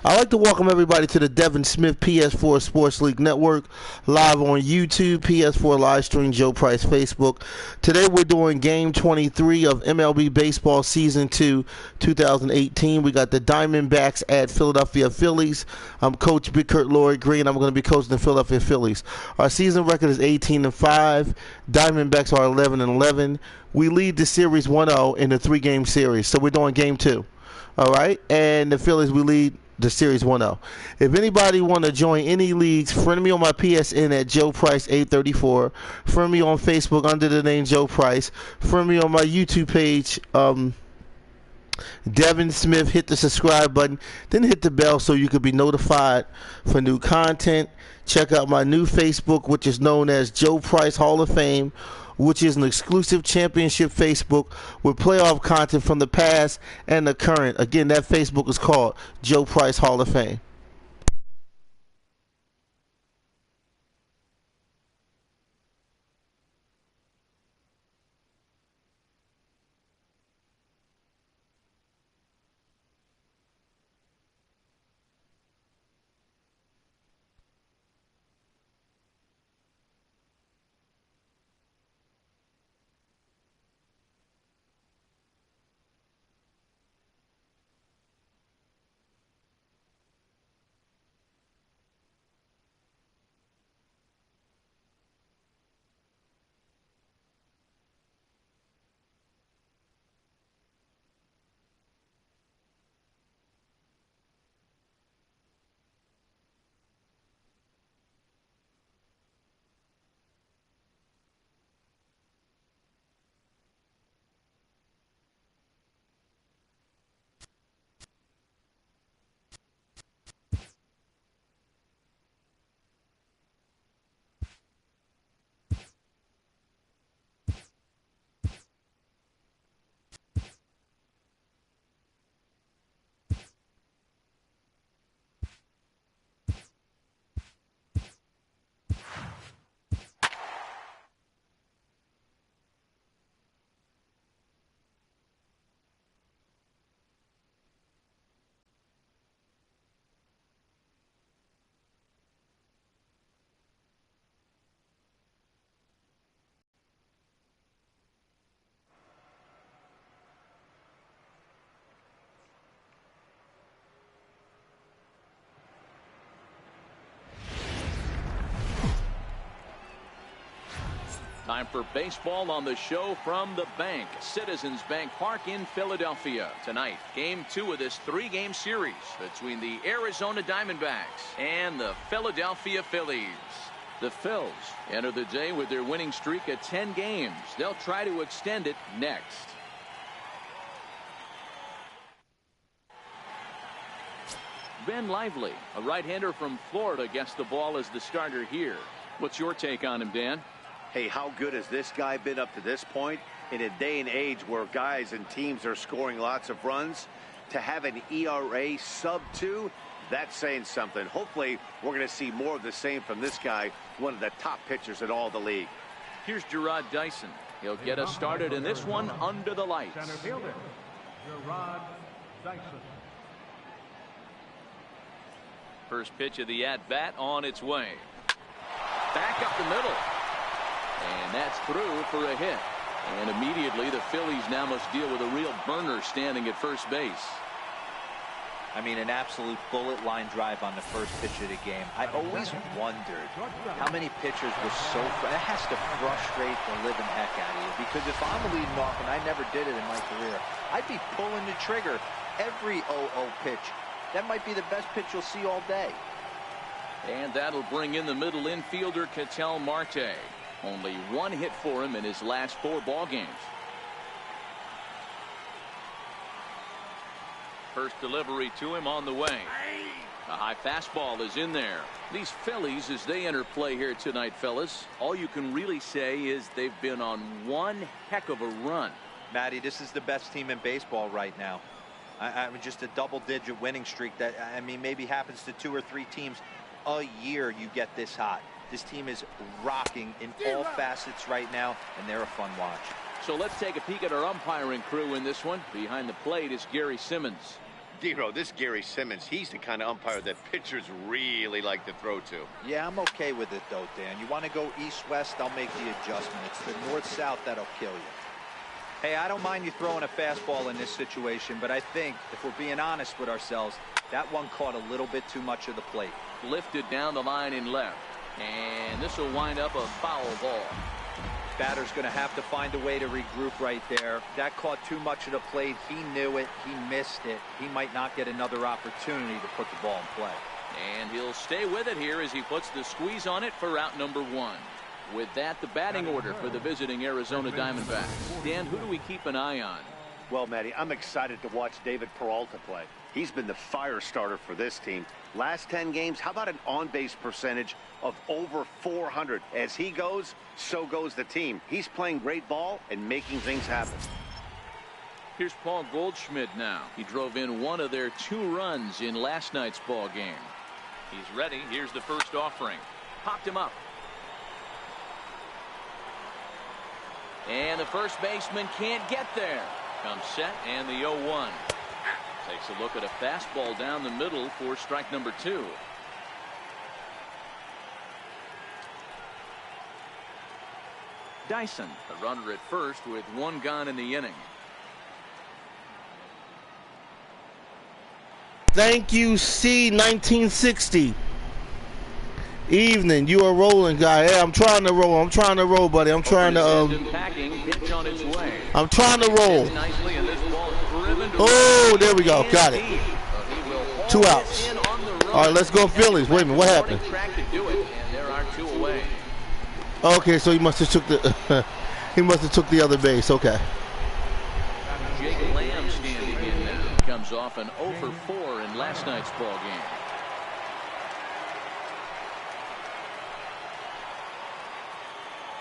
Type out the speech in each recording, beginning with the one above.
I'd like to welcome everybody to the Devin Smith PS4 Sports League Network, live on YouTube, PS4 live stream, Joe Price Facebook. Today we're doing Game 23 of MLB Baseball Season 2, 2018. We got the Diamondbacks at Philadelphia Phillies. I'm Coach Big Kurt Lloyd Green. I'm going to be coaching the Philadelphia Phillies. Our season record is 18-5. Diamondbacks are 11-11. We lead the series 1-0 in the three-game series, so we're doing Game 2. All right, and the Phillies, we lead the series 1-0. If anybody want to join any leagues, friend me on my PSN at Joe Price 834. Friend me on Facebook under the name Joe Price. Friend me on my YouTube page, Devin Smith. Hit the subscribe button, then hit the bell so you could be notified for new content. Check out my new Facebook, which is known as Joe Price Hall of Fame, which is an exclusive championship Facebook with playoff content from the past and the current. Again, that Facebook is called Joe Price Hall of Fame. Time for baseball on the show from the bank, Citizens Bank Park in Philadelphia. Tonight, Game 2 of this three-game series between the Arizona Diamondbacks and the Philadelphia Phillies. The Phils enter the day with their winning streak at 10 games. They'll try to extend it next. Ben Lively, a right-hander from Florida, gets the ball as the starter here. What's your take on him, Dan? Hey, how good has this guy been up to this point? In a day and age where guys and teams are scoring lots of runs, to have an ERA sub-2, that's saying something. Hopefully, we're going to see more of the same from this guy, one of the top pitchers in all the league. Here's Gerard Dyson. He'll get us started in this one under the lights. Center fielder, Gerard Dyson. First pitch of the at-bat on its way. Back up the middle. And that's through for a hit. And immediately the Phillies now must deal with a real burner standing at first base. I mean, an absolute bullet line drive on the first pitch of the game. I always wondered how many pitchers were so that has to frustrate the living heck out of you, because if I'm leading off, and I never did it in my career, I'd be pulling the trigger every 0-0 pitch. That might be the best pitch you'll see all day. And that'll bring in the middle infielder Ketel Marte. Only one hit for him in his last 4 ball games. First delivery to him on the way. A high fastball is in there. These Phillies, as they enter play here tonight, fellas, all you can really say is they've been on one heck of a run. Matty, this is the best team in baseball right now. I mean, just a double-digit winning streak that, I mean, maybe happens to 2 or 3 teams a year. You get this hot. This team is rocking in all facets right now, and they're a fun watch. So let's take a peek at our umpiring crew in this one. Behind the plate is Gary Simmons. Dero, this Gary Simmons, he's the kind of umpire that pitchers really like to throw to. Yeah, I'm okay with it, though, Dan. You want to go east-west, I'll make the adjustment. It's the north-south that'll kill you. Hey, I don't mind you throwing a fastball in this situation, but I think, if we're being honest with ourselves, that one caught a little bit too much of the plate. Lifted down the line in left. And this will wind up a foul ball. Batter's going to have to find a way to regroup right there. That caught too much of the plate. He knew it. He missed it. He might not get another opportunity to put the ball in play. And he'll stay with it here as he puts the squeeze on it for out number 1. With that, the batting order for the visiting Arizona Diamondbacks. Dan, who do we keep an eye on? Well, Matty, I'm excited to watch David Peralta play. He's been the fire starter for this team. Last 10 games, how about an on-base percentage of over 400? As he goes, so goes the team. He's playing great ball and making things happen. Here's Paul Goldschmidt now. He drove in one of their 2 runs in last night's ball game. He's ready. Here's the first offering. Popped him up. And the first baseman can't get there. Comes set and the 0-1. Takes a look at a fastball down the middle for strike number 2. Dyson, a runner at first with 1 gone in the inning. Thank you, C1960. Evening, you a rolling guy. Hey, I'm trying to roll. Buddy. I'm trying to I'm trying to roll. Oh, there we go. Got it. 2 outs. All right, let's go Phillies. Wait a minute, what happened? Okay, so he must have took the he must have took the other base. Okay. Jake Lamb standing in now. Comes off an 0 for 4 in last night's ball game.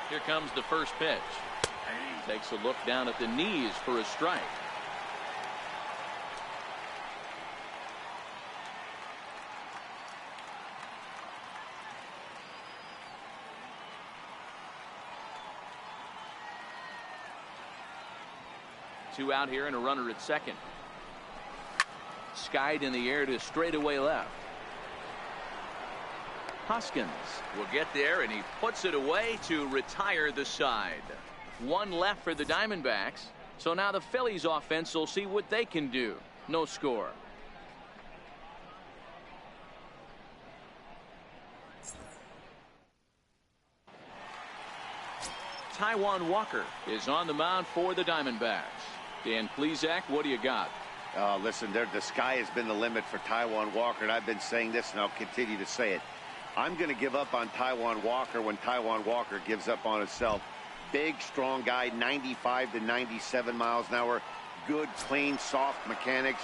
Here comes the first pitch. Takes a look down at the knees for a strike. Two out here and a runner at second. Skied in the air to straightaway left. Hoskins will get there and he puts it away to retire the side. 1 left for the Diamondbacks. So now the Phillies offense will see what they can do. No score. Taijuan Walker is on the mound for the Diamondbacks. Dan Plesac, what do you got? Listen, the sky has been the limit for Taijuan Walker, and I've been saying this, and I'll continue to say it. I'm going to give up on Taijuan Walker when Taijuan Walker gives up on himself. Big, strong guy, 95 to 97 miles an hour. Good, clean, soft mechanics.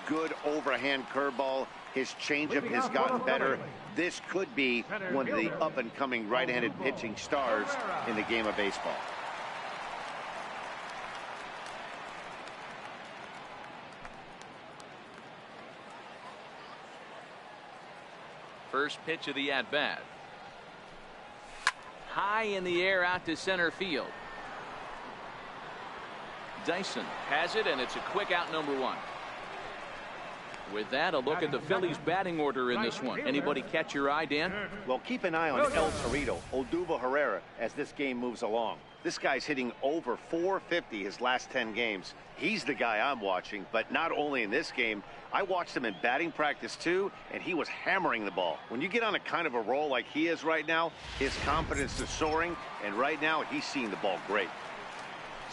Good overhand curveball. His changeup has gotten better. This could be one of the up-and-coming right-handed pitching stars in the game of baseball. First pitch of the at-bat. High in the air out to center field. Dyson has it, and it's a quick out number 1. With that, a look at the Phillies batting order in this one. Anybody catch your eye, Dan? Well, keep an eye on El Torito, Odubel Herrera, as this game moves along. This guy's hitting over 450 his last 10 games. He's the guy I'm watching, but not only in this game. I watched him in batting practice too, and he was hammering the ball. When you get on a kind of a roll like he is right now, his confidence is soaring, and right now he's seeing the ball great.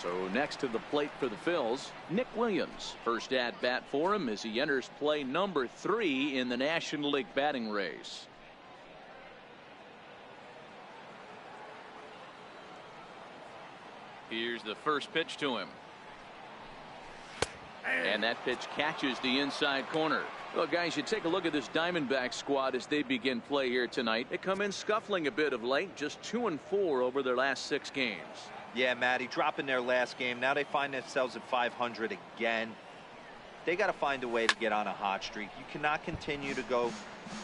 So next to the plate for the Phils, Nick Williams. First at bat for him as he enters play number 3 in the National League batting race. Here's the first pitch to him. And that pitch catches the inside corner. Well, guys, you take a look at this Diamondback squad as they begin play here tonight. They come in scuffling a bit of late, just 2-4 over their last 6 games. Yeah, Matty, dropping their last game. Now they find themselves at 500 again. They got to find a way to get on a hot streak. You cannot continue to go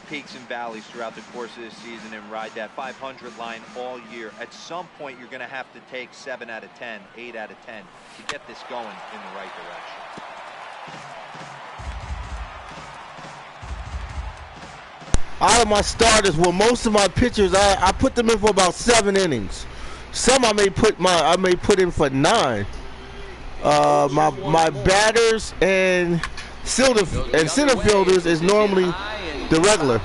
peaks and valleys throughout the course of this season and ride that 500 line all year. At some point, you're going to have to take 7 out of 10, 8 out of 10 to get this going in the right direction. out of my starters, well, most of my pitchers, I put them in for about 7 innings. Some I may put in for 9. My batters and center fielders is normally the regular.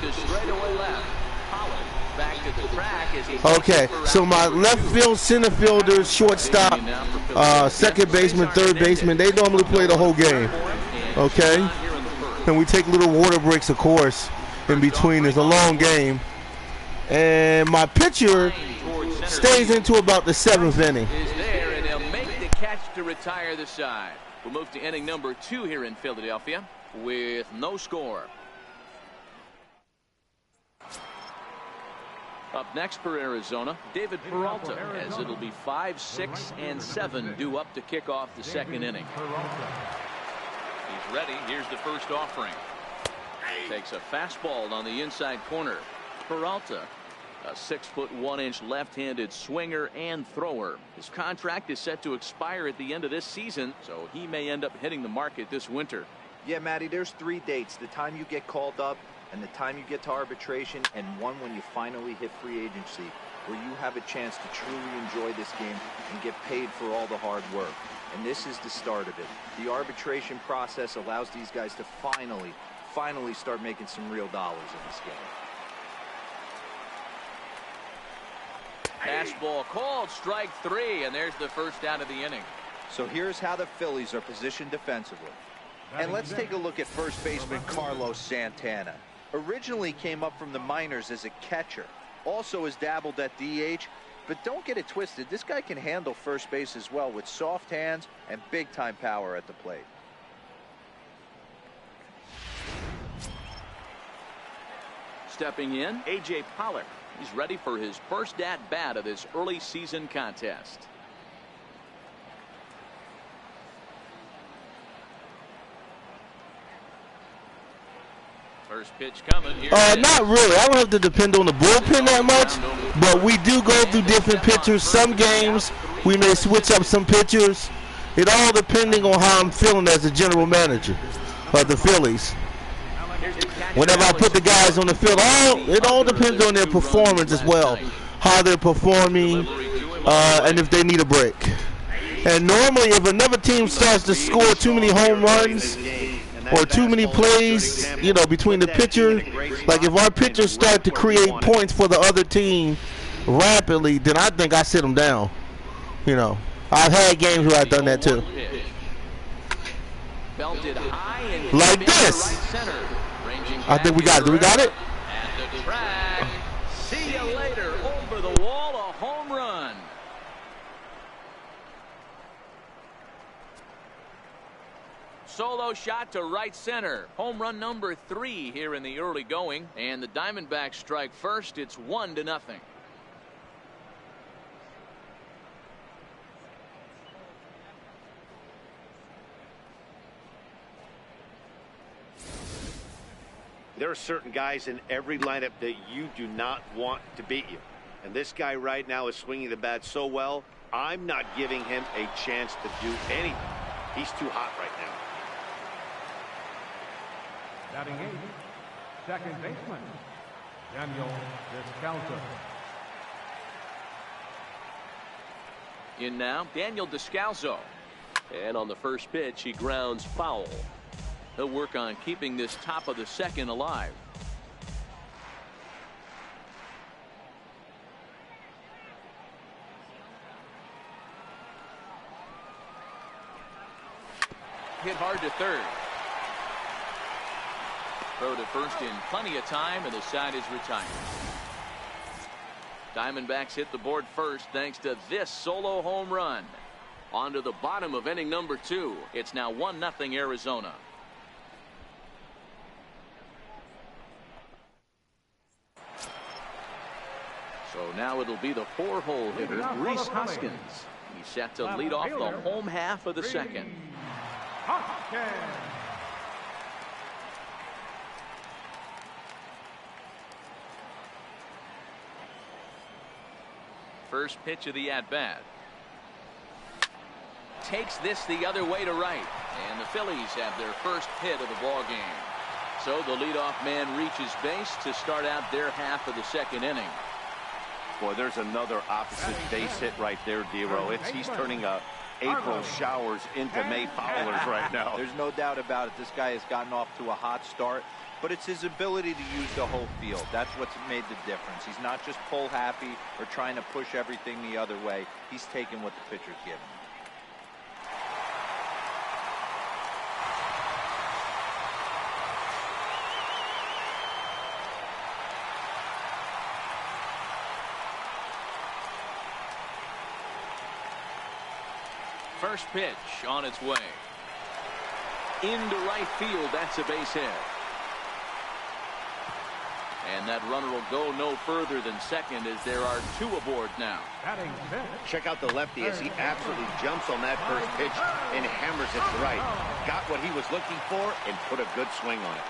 Okay, so my left field, center fielders, shortstop, second baseman, third baseman, they normally play the whole game. Okay, and we take little water breaks, of course, in between. It's a long game, and my pitcher stays into about the 7th inning. To retire the side. We'll move to inning number 2 here in Philadelphia with no score. Up next for Arizona, David Peralta, as it'll be 5, 6, and 7 due up to kick off the 2nd inning. He's ready. Here's the first offering. Takes a fastball on the inside corner. Peralta, a 6'1" left-handed swinger and thrower. His contract is set to expire at the end of this season, so he may end up hitting the market this winter. Yeah, Matty, there's 3 dates: the time you get called up, and the time you get to arbitration, and one when you finally hit free agency, where you have a chance to truly enjoy this game and get paid for all the hard work. And this is the start of it. The arbitration process allows these guys to finally start making some real dollars in this game. Fastball called, strike 3, and there's the first out of the inning. So here's how the Phillies are positioned defensively. And let's take a look at first baseman Carlos Santana. Originally came up from the minors as a catcher. Also has dabbled at DH, but don't get it twisted. This guy can handle first base as well with soft hands and big-time power at the plate. Stepping in, A.J. Pollock. He's ready for his first at-bat of this early season contest. First pitch coming here. Not really. I don't have to depend on the bullpen that much, but we do go through different pitchers. Some games we may switch up some pitchers. It all depending on how I'm feeling as a general manager of the Phillies. Whenever I put the guys on the field, it all depends on their performance as well, how they're performing, and if they need a break. And normally, if another team starts to score too many home runs or too many plays, you know, between the pitcher, like if our pitchers start to create points for the other team rapidly, then I think I sit them down. You know, I've had games where I've done that too. Like this. I think we got it. Do we got it? At the track. See you later. Over the wall, a home run. Solo shot to right center. Home run number 3 here in the early going. And the Diamondbacks strike first. It's 1-0. There are certain guys in every lineup that you do not want to beat you. And this guy right now is swinging the bat so well, I'm not giving him a chance to do anything. He's too hot right now. Batting 8, second baseman, Daniel Descalso. In now, Daniel Descalso. And on the first pitch, he grounds foul. He'll work on keeping this top of the second alive. Hit hard to third. Throw to first in plenty of time, and the side is retired. Diamondbacks hit the board first thanks to this solo home run. On to the bottom of inning number 2. It's now 1-0 Arizona. So now it'll be the 4-hole hitter, Rhys Hoskins. He's set to lead off the home half of the second. First pitch of the at-bat. Takes this the other way to right. And the Phillies have their first hit of the ball game. So the leadoff man reaches base to start out their half of the second inning. Boy, there's another opposite base hit right there, Dero. He's turning April showers into May fowlers right now. There's no doubt about it. This guy has gotten off to a hot start, but it's his ability to use the whole field. That's what's made the difference. He's not just pull happy or trying to push everything the other way. He's taking what the pitcher's giving him. First pitch on its way. Into right field. That's a base hit. And that runner will go no further than second as there are two aboard now. Check out the lefty as he absolutely jumps on that first pitch and hammers it to right. Got what he was looking for and put a good swing on it.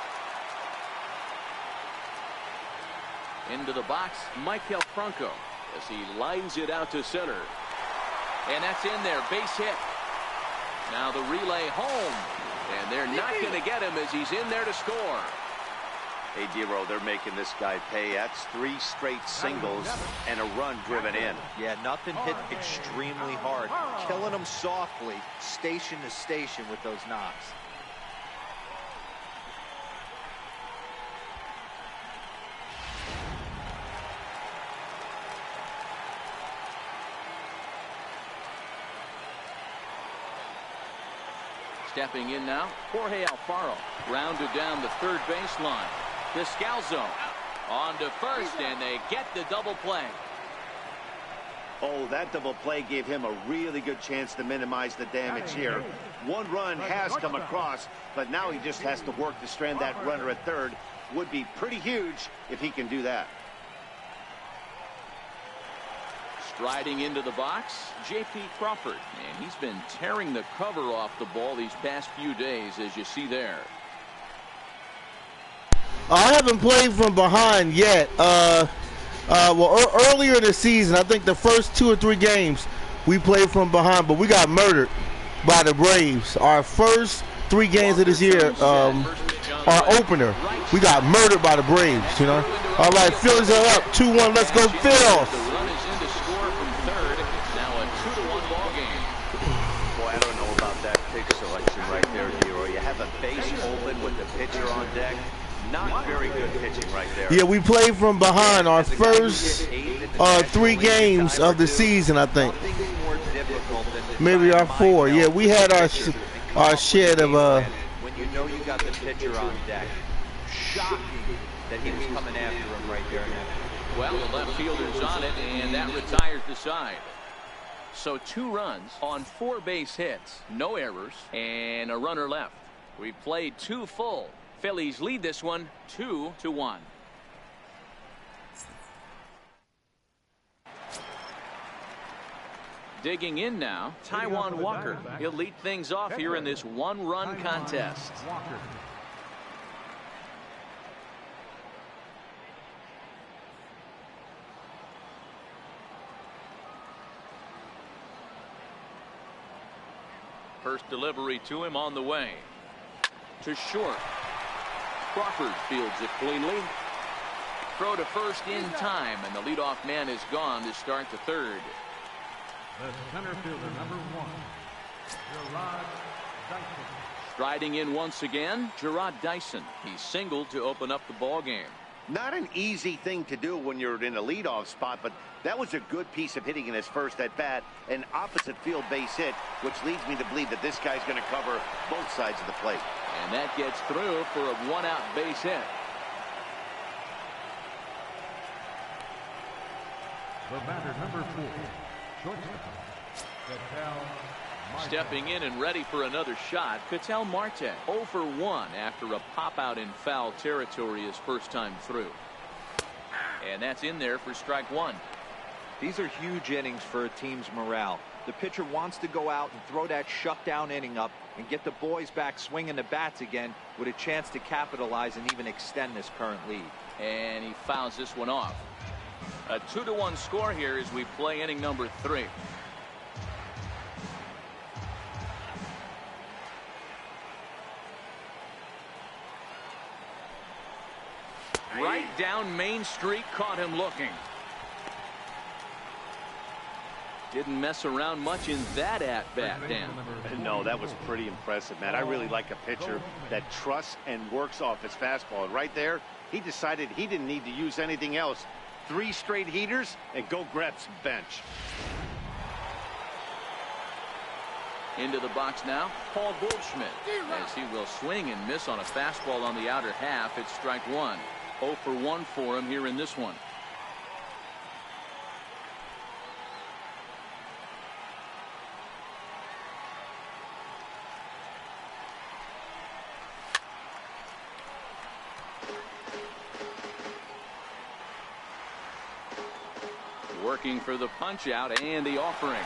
Into the box, Michael Franco as he lines it out to center. And that's in there, base hit. Now the relay home. And they're not going to get him as he's in there to score. Hey, Dero, they're making this guy pay. That's 3 straight singles and a run driven in. Yeah, nothing hit extremely hard. Killing him softly, station to station with those knocks. Stepping in now, Jorge Alfaro. Rounded down the third baseline. Descalzo on to first, and they get the double play. Oh, that double play gave him a really good chance to minimize the damage here. 1 run has come across, but now he just has to work to strand that runner at third. Would be pretty huge if he can do that. Striding into the box, J.P. Crawford, and he's been tearing the cover off the ball these past few days, as you see there. I haven't played from behind yet. Earlier in the season, I think the first 2 or 3 games we played from behind, but we got murdered by the Braves. Our first 3 games of this year, our opener, we got murdered by the Braves. You know. All right, Phillies are up 2-1. Let's go, Phils. Base open with the pitcher on deck. Not very good pitching right there. Yeah, we played from behind our first 3 games of the season, I think. Maybe our 4. Yeah, we had our share of. When you know you got the pitcher on deck, shocking that he was coming after him right there. Well, the left fielder's on it, and that retires the side. So 2 runs on 4 base hits, no errors, and a runner left. We've played 2 full. Phillies lead this one 2-1. Digging in now, Taijuan Walker. He'll lead things off here in this 1-run contest. First delivery to him on the way. To short. Crawford fields it cleanly. Throw to first in time, and the leadoff man is gone to start the third. The center fielder, number 1, Gerard Dyson. Striding in once again, Gerard Dyson. He singled to open up the ball game. Not an easy thing to do when you're in a leadoff spot, but that was a good piece of hitting in his first at bat, an opposite field base hit, which leads me to believe that this guy's going to cover both sides of the plate. And that gets through for a 1-out base hit. The batter, number 4, shortstop, Ketel Marte. Stepping in and ready for another shot, Ketel Marte 0 for 1 after a pop out in foul territory his first time through. And that's in there for strike 1. These are huge innings for a team's morale. The pitcher wants to go out and throw that shutdown inning up and get the boys back swinging the bats again with a chance to capitalize and even extend this current lead. And he fouls this one off. A 2-1 score here as we play inning number 3. Right down Main Street, caught him looking. Didn't mess around much in that at-bat, Dan. No, that was pretty impressive, man. I really like a pitcher that trusts and works off his fastball. And right there, he decided he didn't need to use anything else. 3 straight heaters and go grab some bench. Into the box now, Paul Goldschmidt, as he will swing and miss on a fastball on the outer half. It's strike 1. 0 for 1 for him here in this one. Working for the punch out and the offering.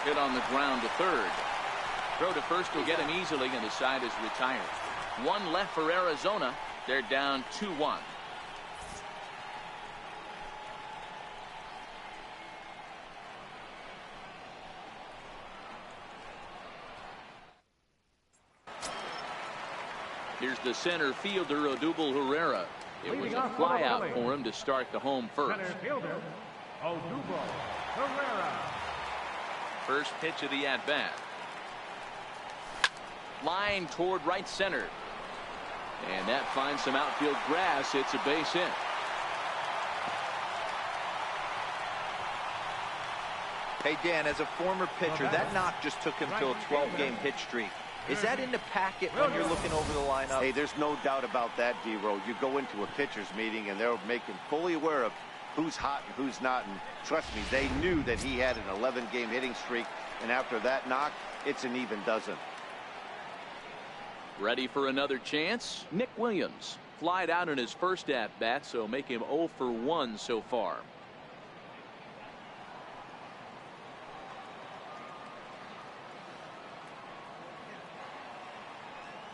Hit on the ground to third. Throw to first will get him easily, and the side is retired. 1 left for Arizona. They're down 2-1. Here's the center fielder, Odubel Herrera. It was a fly out for him to start the home first. Center fielder, Odubel Herrera. First pitch of the at-bat. Line toward right center. And that finds some outfield grass. It's a base hit. Hey, Dan, as a former pitcher, that knock just took him to a 12-game hit streak. Is that in the packet when you're looking over the lineup? Hey, there's no doubt about that, D-Row. You go into a pitcher's meeting, and they'll make him fully aware of who's hot and who's not. And trust me, they knew that he had an 11-game hitting streak. And after that knock, it's an even dozen. Ready for another chance? Nick Williams flied out in his first at-bat, so make him 0 for 1 so far.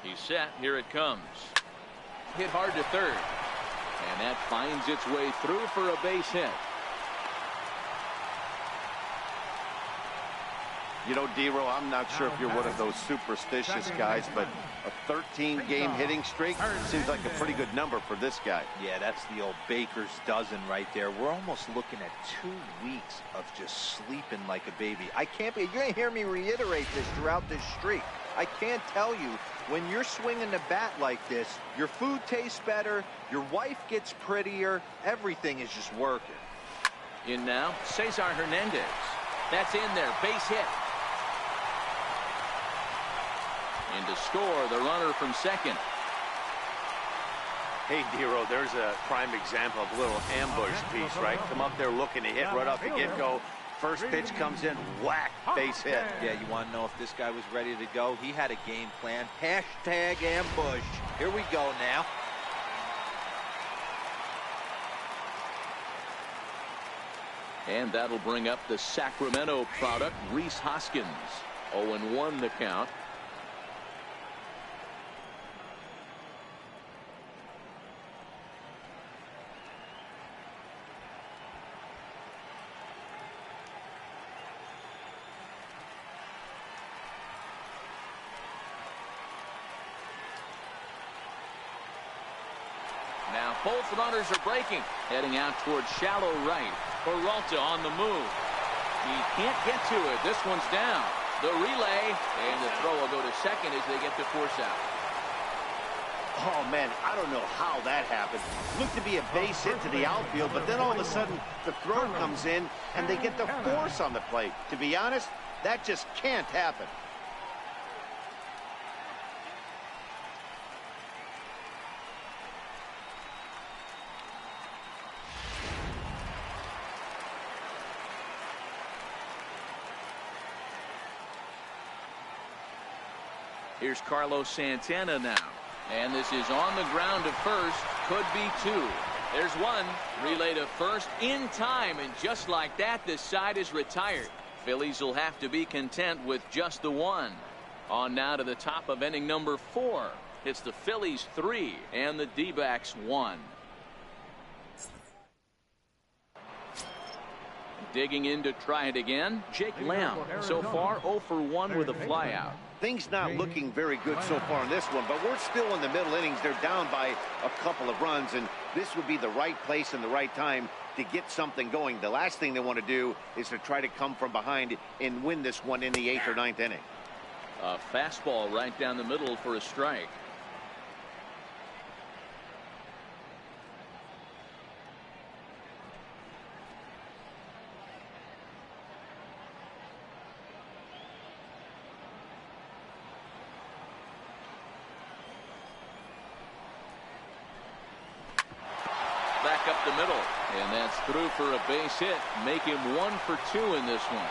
He's set. Here it comes. Hit hard to third. And that finds its way through for a base hit. You know, D-Row, I'm not sure if you're one of those superstitious guys, but a 13-game hitting streak seems like a pretty good number for this guy. Yeah, that's the old baker's dozen right there. We're almost looking at 2 weeks of just sleeping like a baby. You're going to hear me reiterate this throughout this streak. I can't tell you, when you're swinging the bat like this, your food tastes better, your wife gets prettier, everything is just working. In now, Cesar Hernandez. That's in there, base hit. And to score, the runner from second. Hey, D-Row, there's a prime example of a little ambush piece, right? Come up there looking to hit right off the get-go. First pitch comes in, whack, base hit. Yeah, you want to know if this guy was ready to go? He had a game plan. Hashtag ambush. Here we go now. And that'll bring up the Sacramento product, Rhys Hoskins. 0-1 the count. Now both runners are breaking, heading out towards shallow right. Peralta on the move. He can't get to it. This one's down. The relay, and the throw will go to second as they get the force out. Oh, man, I don't know how that happened. Looked to be a base hit to the outfield, but then all of a sudden the throw comes in and they get the force on the plate. To be honest, that just can't happen. Here's Carlos Santana now. And this is on the ground to first. Could be 2. There's 1. Relay to first in time. And just like that, this side is retired. Phillies will have to be content with just the 1. On now to the top of inning number 4. It's the Phillies 3 and the D-backs 1. Digging in to try it again, Jake Lamb. So far 0 for 1 with a flyout. Things not looking very good so far in this one, but we're still in the middle innings. They're down by a couple of runs, and this would be the right place and the right time to get something going. The last thing they want to do is to try to come from behind and win this one in the 8th or 9th inning. A fastball right down the middle for a strike. Back up the middle, and that's through for a base hit. Make him 1 for 2 in this one.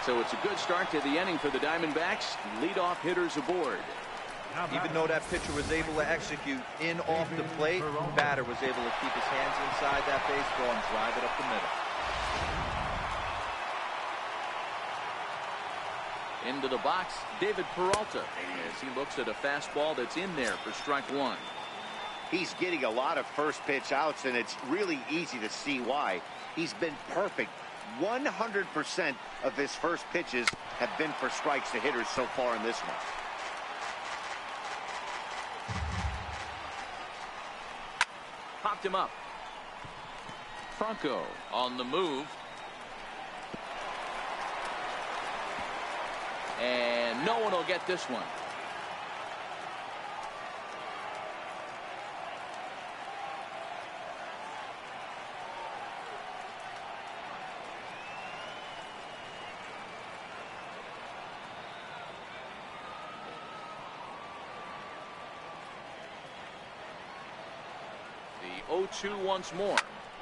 So it's a good start to the inning for the Diamondbacks. Leadoff hitters aboard. Even though that pitcher was able to execute in off the plate, batter was able to keep his hands inside that baseball and drive it up the middle. Into the box, David Peralta, as he looks at a fastball that's in there for strike 1. He's getting a lot of first pitch outs, and it's really easy to see why. He's been perfect. 100% of his first pitches have been for strikes to hitters so far in this one. Popped him up. Franco on the move. And no one will get this one. The 0-2 once more.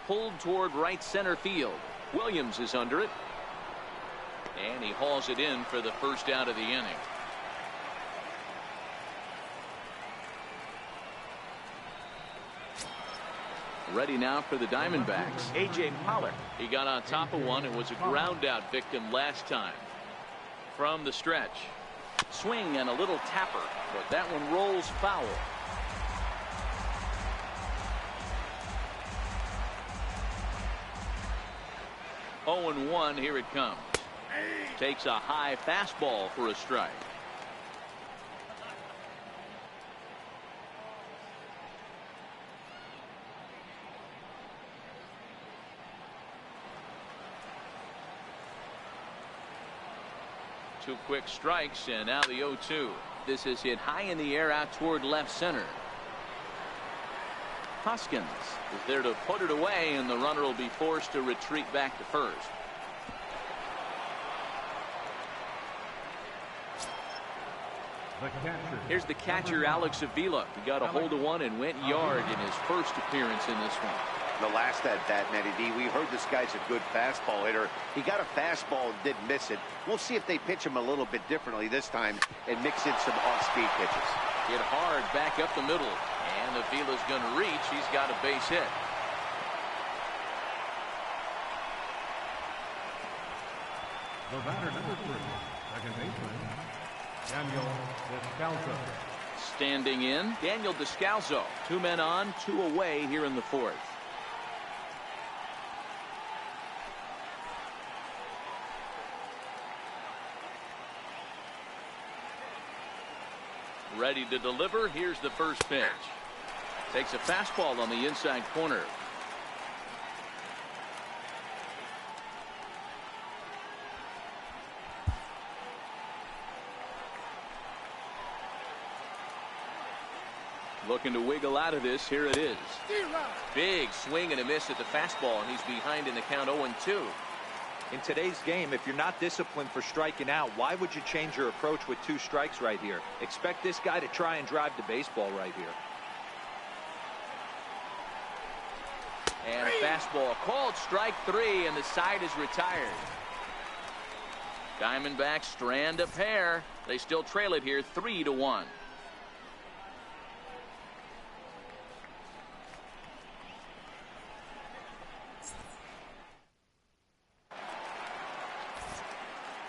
Pulled toward right center field. Williams is under it. And he hauls it in for the first out of the inning. Ready now for the Diamondbacks. A.J. Pollock. He got on top of one and was a ground out victim last time. From the stretch. Swing and a little tapper, but that one rolls foul. Oh, and 1, here it comes. Takes a high fastball for a strike. Two quick strikes, and now the 0-2. This is hit high in the air out toward left center. Hoskins is there to put it away, and the runner will be forced to retreat back to first. Here's the catcher, Alex Avila. He got a hold of one and went yard in his first appearance in this one. The last at bat, Matty D, we heard this guy's a good fastball hitter. He got a fastball and didn't miss it. We'll see if they pitch him a little bit differently this time and mix in some off-speed pitches. Hit hard back up the middle. And Avila's going to reach. He's got a base hit. The batter, number 3, second baseman, Daniel Descalso. Standing in, Daniel Descalso. 2 men on, 2 away here in the 4th. Ready to deliver. Here's the first pitch. Takes a fastball on the inside corner. Looking to wiggle out of this. Here it is. Big swing and a miss at the fastball, and he's behind in the count 0-2. In today's game, if you're not disciplined for striking out, why would you change your approach with 2 strikes right here? Expect this guy to try and drive the baseball right here. And a fastball called strike 3, and the side is retired. Diamondbacks strand a pair. They still trail it here 3-1.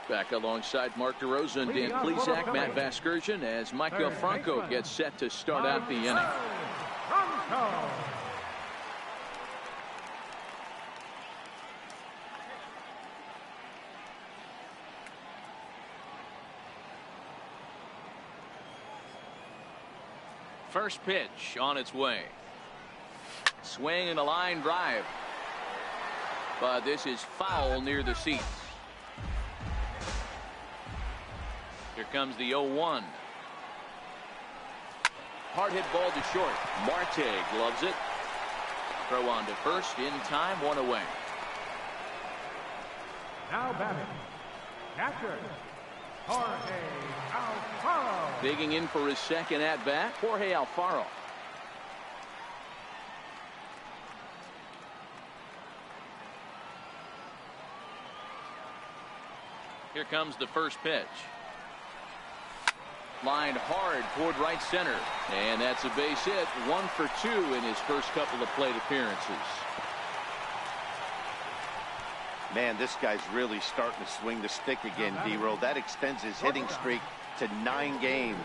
Back alongside Mark DeRosa and Dan Plesac, Matt Vasgersian, as Michael Franco gets set to start out the inning. First pitch on its way. swing and a line drive. But this is foul near the seats. Here comes the 0-1. Hard hit ball to short. Marte gloves it. Throw on to first in time, one away. Now batting, catcher, Jorge Alfaro. Digging in for his second at bat, Jorge Alfaro. Here comes the first pitch. Lined hard toward right center. And that's a base hit. 1 for 2 in his first couple of plate appearances. Man, this guy's really starting to swing the stick again, D-Roll. That extends his hitting streak to 9 games.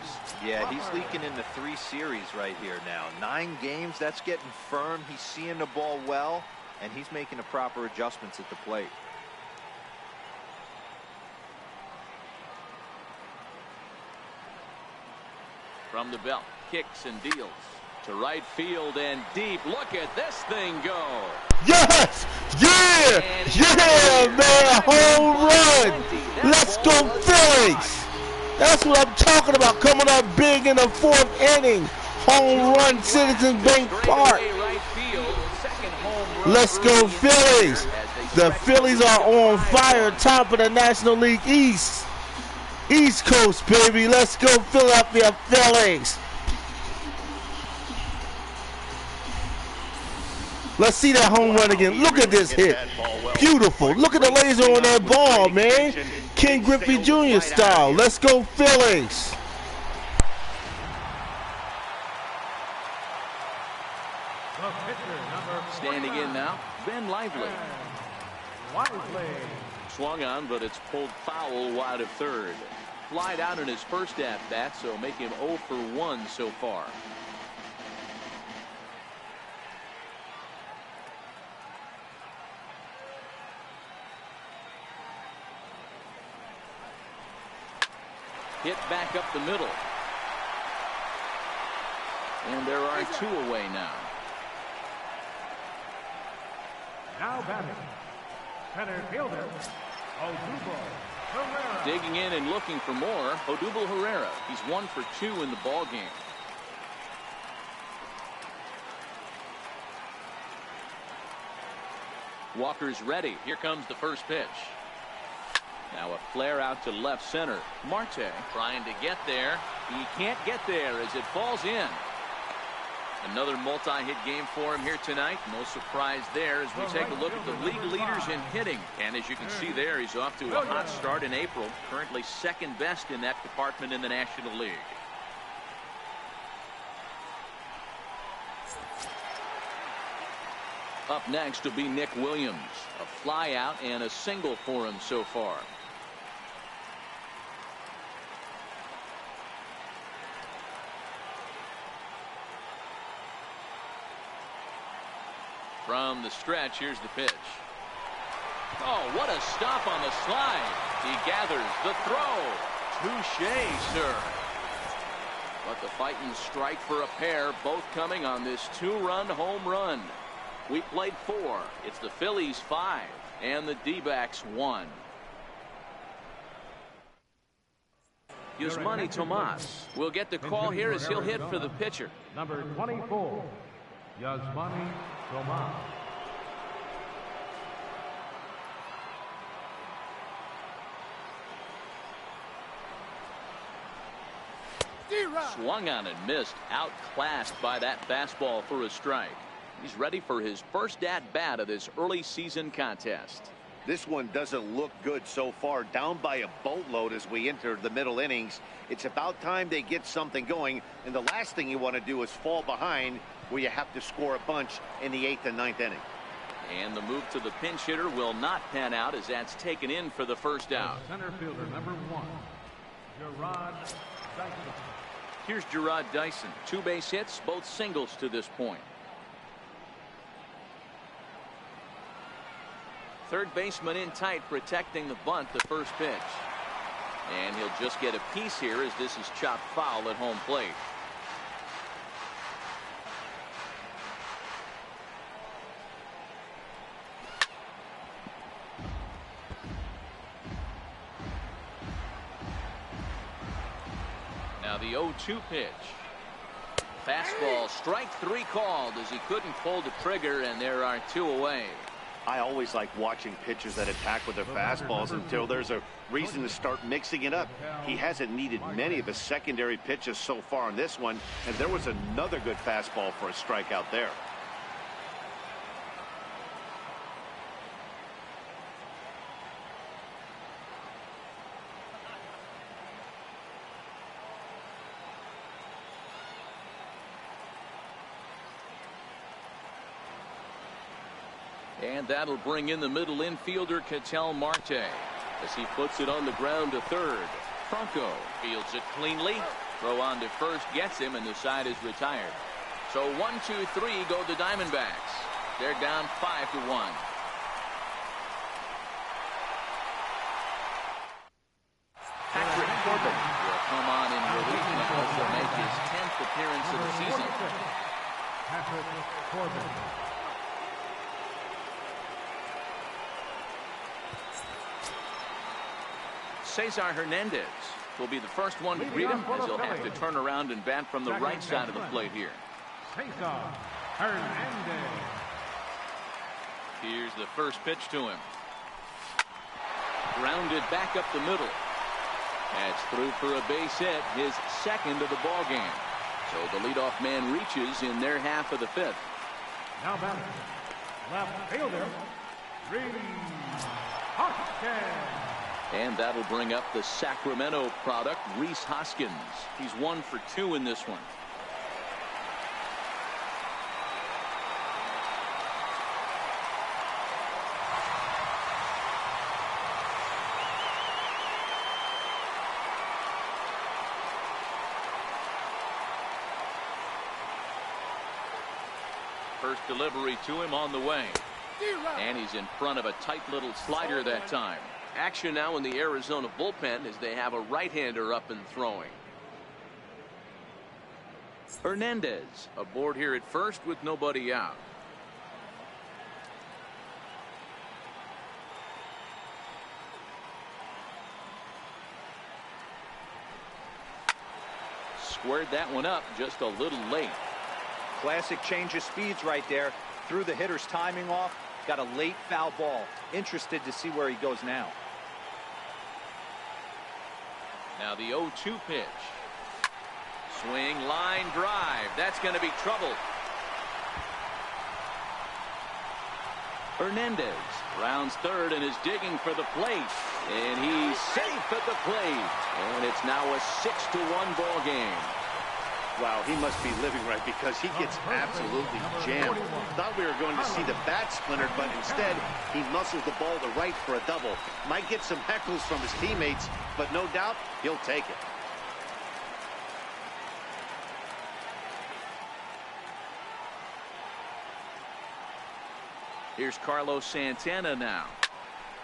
Yeah, he's leaking into 3 series right here now. 9 games, that's getting firm. He's seeing the ball well, and he's making the proper adjustments at the plate. From the belt, kicks and deals to right field and deep. Look at this thing go. Yes! Yeah! Yeah, man! Home run! Let's go Phillies! That's what I'm talking about. Coming up big in the 4th inning. Home run, Citizens Bank Park. Let's go Phillies! The Phillies are on fire, top of the National League East. East Coast, baby. Let's go Philadelphia Phillies. Let's see that home run again. Look at this hit. Beautiful. Look at the laser on that ball, man. Ken Griffey Jr. style. Let's go Phillies. Standing in now, Ben Lively. Swung on, but it's pulled foul wide of third. Flied out in his first at-bat, so make him 0 for 1 so far. Hit back up the middle. And there are 2 away now. Now batting, center fielder, Odubel Herrera. Digging in and looking for more, Odubel Herrera. He's 1 for 2 in the ball game. Walker's ready. Here comes the first pitch. Now a flare out to left center. Marte trying to get there. He can't get there as it falls in. Another multi-hit game for him here tonight. No surprise there as we take a look at the league leaders in hitting. And as you can see there, he's off to a hot start in April. Currently 2nd best in that department in the National League. Up next will be Nick Williams. A fly out and a single for him so far. From the stretch, here's the pitch. Oh, what a stop on the slide. He gathers the throw. Touché, sir. But the fighting strike for a pair, both coming on this 2-run home run. We played 4. It's the Phillies 5 and the D-backs 1. Yusmani Tomas will get the call here as he'll hit for the pitcher. Number 24, Yusmani Tomas. Swung on and missed, outclassed by that fastball for a strike. He's ready for his first at-bat of this early season contest. This one doesn't look good so far. Down by a boatload as we enter the middle innings. It's about time they get something going, and the last thing you want to do is fall behind where you have to score a bunch in the 8th and 9th inning. And the move to the pinch hitter will not pan out as that's taken in for the first out. Center fielder number 1, Gerard Dyson. Here's Gerard Dyson. 2 base hits, both singles to this point. Third baseman in tight, protecting the bunt, the first pitch. And he'll just get a piece here as this is chopped foul at home plate. the 0-2 pitch. Fastball, strike 3 called as he couldn't pull the trigger, and there are 2 away. I always like watching pitchers that attack with their fastballs until there's a reason to start mixing it up. He hasn't needed many of his secondary pitches so far in this one, and there was another good fastball for a strikeout there. And that'll bring in the middle infielder Ketel Marte as he puts it on the ground to third. Franco fields it cleanly. Throw on to first gets him, and the side is retired. So 1-2-3 go the Diamondbacks. They're down 5-1. Patrick Corbin will come on in relief now to make his 10th appearance of the season. Patrick Corbin. Cesar Hernandez will be the first one to greet him, as he'll have to turn around and bat from the right side of the plate here. Cesar Hernandez. Here's the first pitch to him. Grounded back up the middle. That's through for a base hit, his second of the ball game. So the leadoff man reaches in their half of the 5th. Now batting, left fielder, Rhys Hoskins. And that'll bring up the Sacramento product, Rhys Hoskins. He's 1 for 2 in this one. First delivery to him on the way. And he's in front of a tight little slider that time. Action now in the Arizona bullpen as they have a right-hander up and throwing. Hernandez aboard here at first with nobody out. Squared that one up just a little late. Classic change of speeds right there. Threw the hitter's timing off. Got a late foul ball. Interested to see where he goes now. Now the 0-2 pitch. Swing, line, drive. That's going to be trouble. Hernandez rounds third and is digging for the plate. And he's safe at the plate. And it's now a 6-1 ball game. Wow, he must be living right because he gets absolutely jammed. Thought we were going to see the bat splintered, but instead he muscles the ball to right for a double. Might get some heckles from his teammates, but no doubt he'll take it. Here's Carlos Santana now.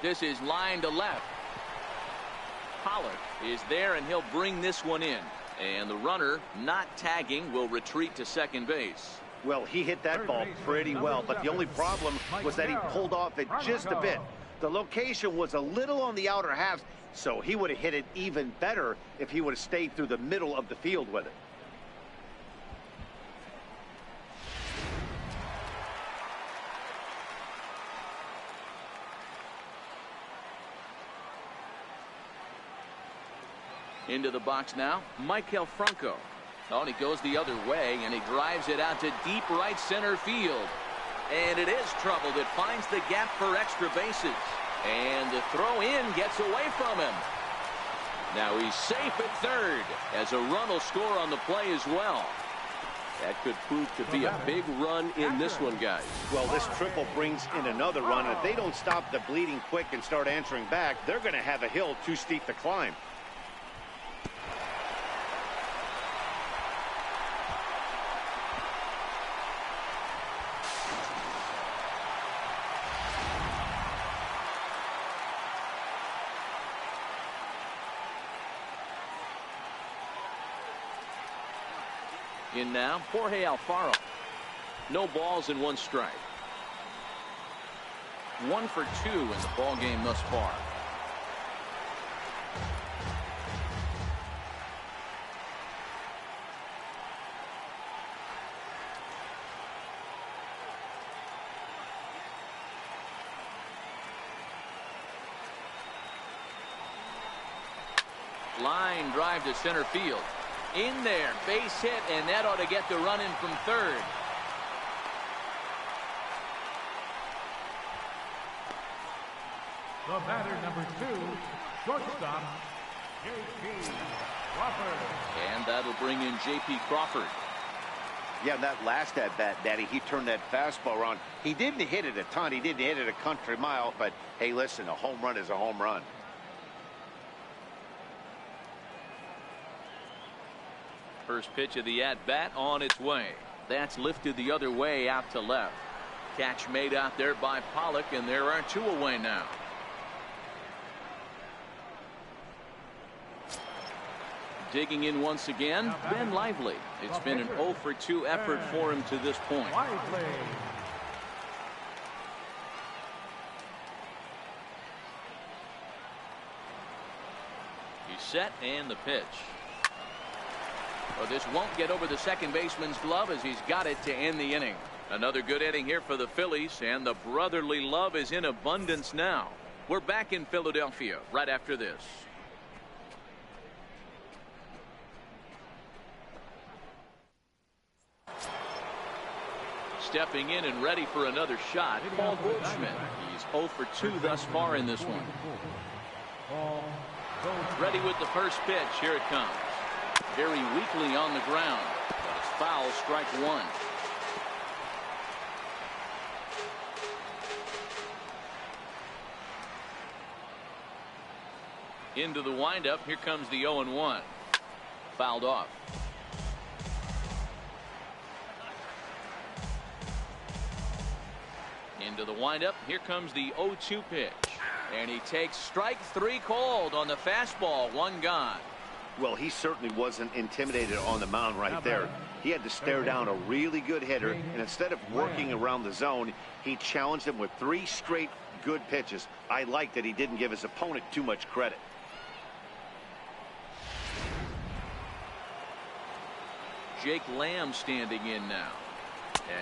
This is line to left. Pollock is there, and he'll bring this one in. And the runner, not tagging, will retreat to second base. Well, he hit that ball pretty well, but the only problem was that he pulled off it just a bit. The location was a little on the outer half, so he would have hit it even better if he would have stayed through the middle of the field with it. Into the box now, Maikel Franco. Oh, and he goes the other way, and he drives it out to deep right center field. And it is trouble that finds the gap for extra bases. And the throw in gets away from him. Now he's safe at third, as a run will score on the play as well. That could prove to be a big run in this one, guys. Well, this triple brings in another run, and if they don't stop the bleeding quick and start answering back, they're going to have a hill too steep to climb. In now, Jorge Alfaro. No balls and 1 strike. 1 for 2 in the ball game thus far. Line drive to center field. In there, base hit, and that ought to get the run in from third. The batter, number 2, shortstop, J.P. Crawford. And that'll bring in J.P. Crawford. Yeah, that last at-bat, Daddy, he turned that fastball around. He didn't hit it a ton. He didn't hit it a country mile. But, hey, listen, a home run is a home run. First pitch of the at-bat on its way. That's lifted the other way out to left. Catch made out there by Pollock, and there are 2 away now. Digging in once again, Ben Lively. It's been an 0 for 2 effort for him to this point. Lively. He's set, and the pitch. Well, this won't get over the second baseman's glove as he's got it to end the inning. Another good inning here for the Phillies, and the brotherly love is in abundance now. We're back in Philadelphia right after this. Stepping in and ready for another shot, Paul Goldschmidt. He's 0 for 2 thus far in this one. Ready with the first pitch. Here it comes. Very weakly on the ground. But it's foul, strike 1. Into the windup. Here comes the 0-1. Fouled off. Into the windup. Here comes the 0-2 pitch. And he takes strike 3 called on the fastball. 1 gone. Well, he certainly wasn't intimidated on the mound right there. He had to stare down a really good hitter, and instead of working around the zone, he challenged him with 3 straight good pitches. I like that he didn't give his opponent too much credit. Jake Lamb standing in now.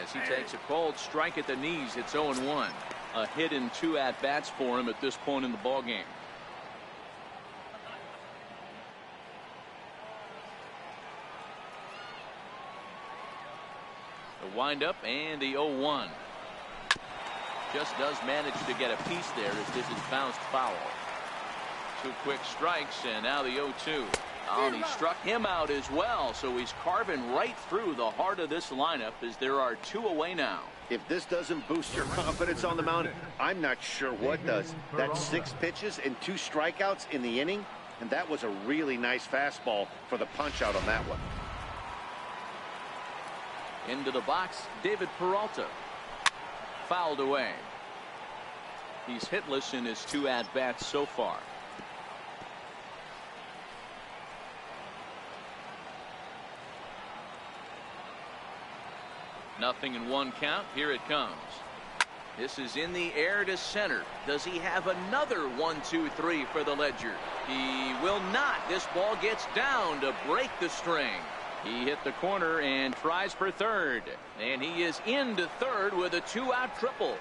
As he takes a called strike at the knees, it's 0-1. A hit in 2 at-bats for him at this point in the ballgame. The windup and the 0-1. Just does manage to get a piece there as this is bounced foul. 2 quick strikes, and now the 0-2. Oh, and he struck him out as well, so he's carving right through the heart of this lineup as there are 2 away now. If this doesn't boost your confidence on the mound, I'm not sure what does. That's 6 pitches and 2 strikeouts in the inning, and that was a really nice fastball for the punch out on that one. Into the box, David Peralta. Fouled away. He's hitless in his 2 at-bats so far. Nothing in 1 count. Here it comes. This is in the air to center. Does he have another 1-2-3 for the Ledger? He will not. This ball gets down to break the string. He hit the corner and tries for third. And he is into third with a 2-out triple.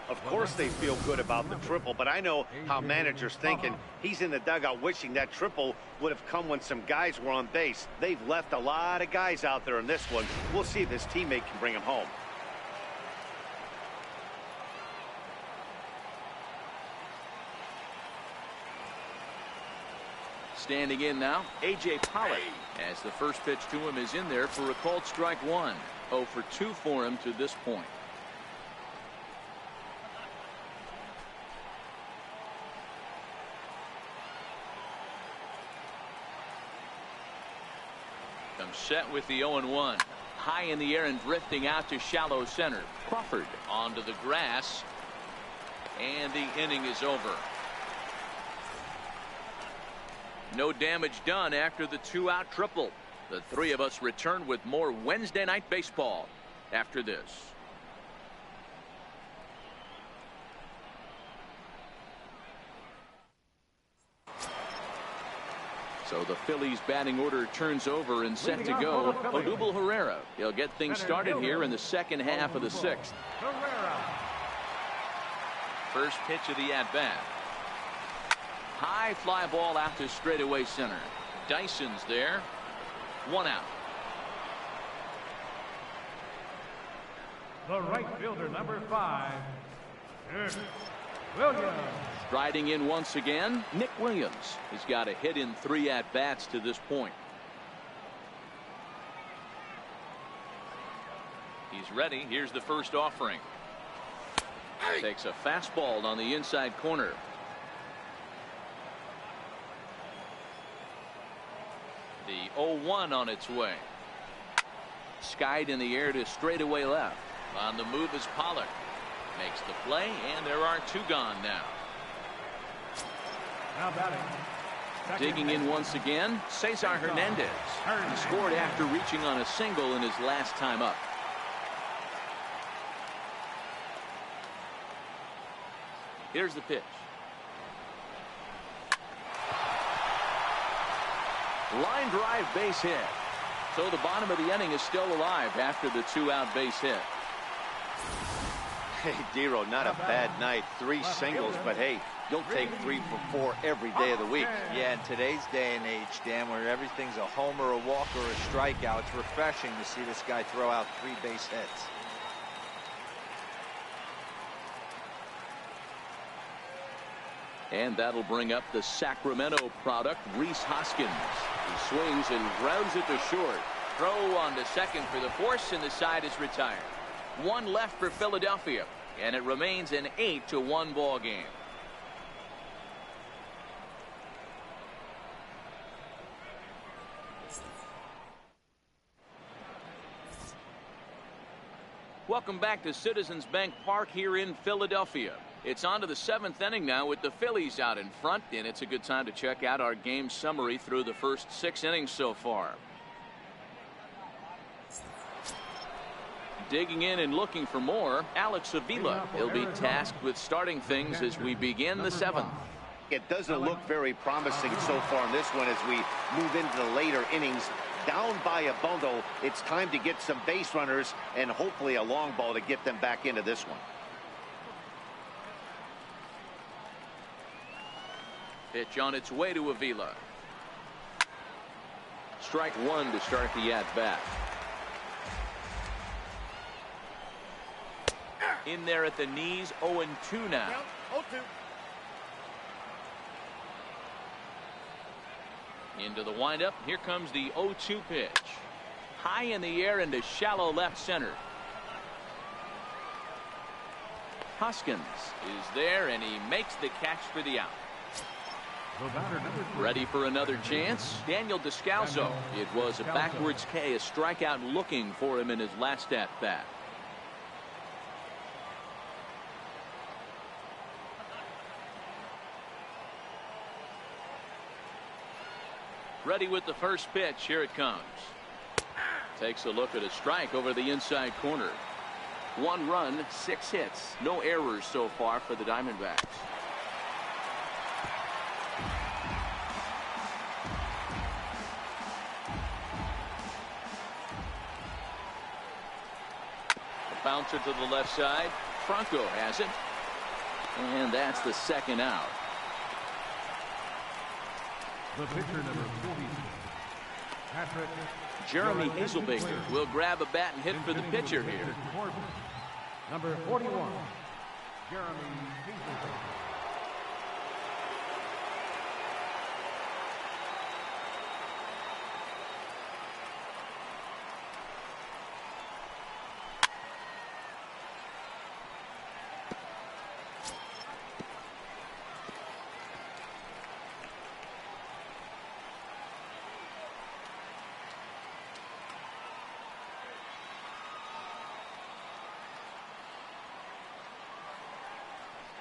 Of course they feel good about the triple, but I know how managers thinking. He's in the dugout wishing that triple would have come when some guys were on base. They've left a lot of guys out there in this one. We'll see if his teammate can bring him home. Standing in now, A.J. Pollock, as the first pitch to him is in there for a called strike 1. 0 for 2 for him to this point. Comes set with the 0-1. High in the air and drifting out to shallow center. Crawford onto the grass. And the inning is over. No damage done after the 2-out triple. The 3 of us return with more Wednesday night baseball after this. So the Phillies batting order turns over and set to go. Odubel Herrera. He'll get things started here in the second half of the 6th. First pitch of the at-bat. high fly ball out to straightaway center. Dyson's there. 1 out. The right fielder, number 5, Nick Williams. Striding in once again, Nick Williams has got a hit in 3 at-bats to this point. He's ready. Here's the first offering. Takes a fastball on the inside corner. The 0-1 on its way. Skied in the air to straightaway left. On the move is Pollard. Makes the play, and there are 2 gone now. Now batting. Digging in once again, Cesar Hernandez. He scored after reaching on a single in his last time up. Here's the pitch. Line drive, base hit. So the bottom of the inning is still alive after the 2-out base hit. Hey, Dero, not a bad night. 3 singles, but hey, you'll take 3 for 4 every day of the week. Yeah, in today's day and age, Dan, where everything's a homer, a walk, or a strikeout, it's refreshing to see this guy throw out 3 base hits. And that'll bring up the Sacramento product, Rhys Hoskins. He swings and grounds it to short. Throw on to second for the force, and the side is retired. 1 left for Philadelphia, and it remains an 8-1 ball game. Welcome back to Citizens Bank Park here in Philadelphia. It's on to the 7th inning now with the Phillies out in front, and it's a good time to check out our game summary through the first 6 innings so far. Digging in and looking for more, Alex Avila. He'll be tasked with starting things as we begin the 7th. It doesn't look very promising so far in this one as we move into the later innings. Down by a bundle, it's time to get some base runners and hopefully a long ball to get them back into this one. Pitch on its way to Avila. Strike 1 to start the at-bat. In there at the knees, 0-2 now. 0-2. Into the windup. Here comes the 0-2 pitch. High in the air into shallow left center. Hoskins is there, and he makes the catch for the out. Ready for another chance. Daniel Descalso. It was a backwards K, a strikeout looking for him in his last at-bat. Ready with the first pitch. Here it comes. Takes a look at a strike over the inside corner. 1 run, 6 hits. No errors so far for the Diamondbacks. A bouncer to the left side. Franco has it. And that's the 2nd out. The pitcher, number 40, Patrick. Jeremy Hazelbaker will grab a bat and hit for the pitcher here. Number 41, Jeremy Hazelbaker.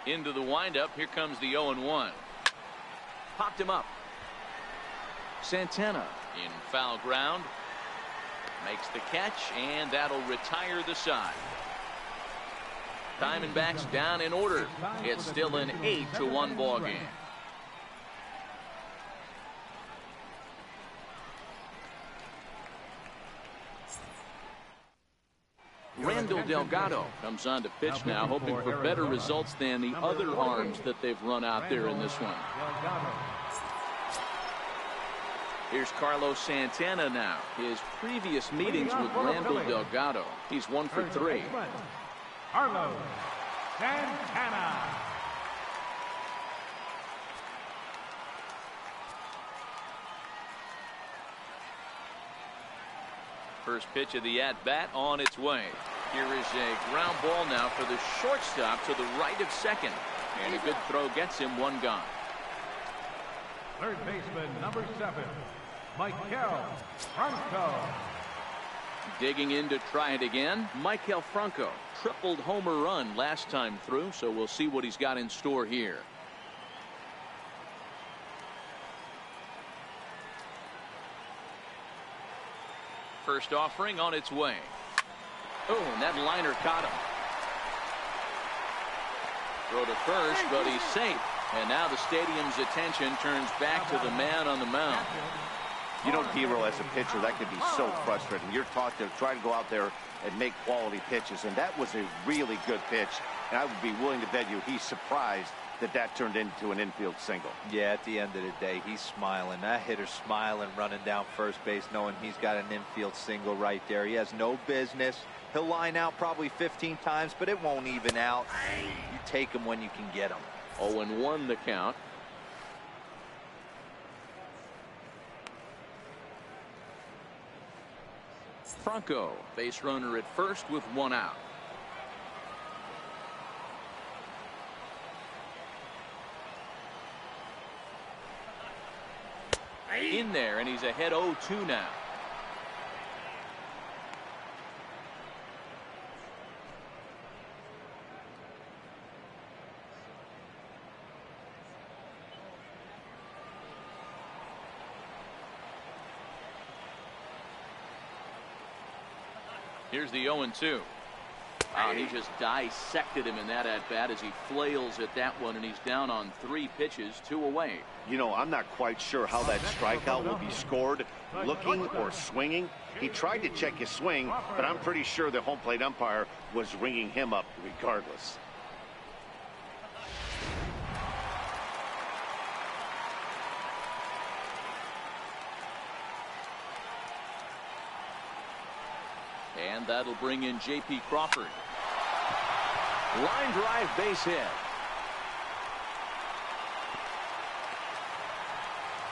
Into the windup. Here comes the 0-1. Popped him up. Santana in foul ground. Makes the catch, and that'll retire the side. Diamondbacks down in order. It's still an 8-1 ball game. Wendell Delgado comes on to pitch now, hoping for better results than the other arms that they've run out there in this one. Here's Carlos Santana now. His previous meetings with Wendell Delgado, he's 1 for 3. Carlos Santana. First pitch of the at-bat on its way. Here is a ground ball now for the shortstop to the right of second. And a good throw gets him 1 gone. Third baseman, number 7, Michael Franco. Digging in to try it again, Michael Franco. Tripled homer run last time through, so we'll see what he's got in store here. First offering on its way. Oh, and that liner caught him. Throw to first, but he's safe. And now the stadium's attention turns back to the man on the mound. You know, Hero, as a pitcher, that can be so frustrating. You're taught to try to go out there and make quality pitches, and that was a really good pitch. And I would be willing to bet you he's surprised that that turned into an infield single. Yeah, at the end of the day, he's smiling. That hitter's smiling, running down first base, knowing he's got an infield single right there. He has no business. He'll line out probably 15 times, but it won't even out. You take him when you can get him. 0-1 the count. Franco, base runner at first with 1 out. In there, and he's ahead 0-2 now. Here's the 0-2. He just dissected him in that at-bat as he flails at that one, and he's down on 3 pitches, 2 away. You know, I'm not quite sure how that strikeout will be scored, looking or swinging. He tried to check his swing, but I'm pretty sure the home plate umpire was ringing him up regardless. And that'll bring in J.P. Crawford. Line drive base hit.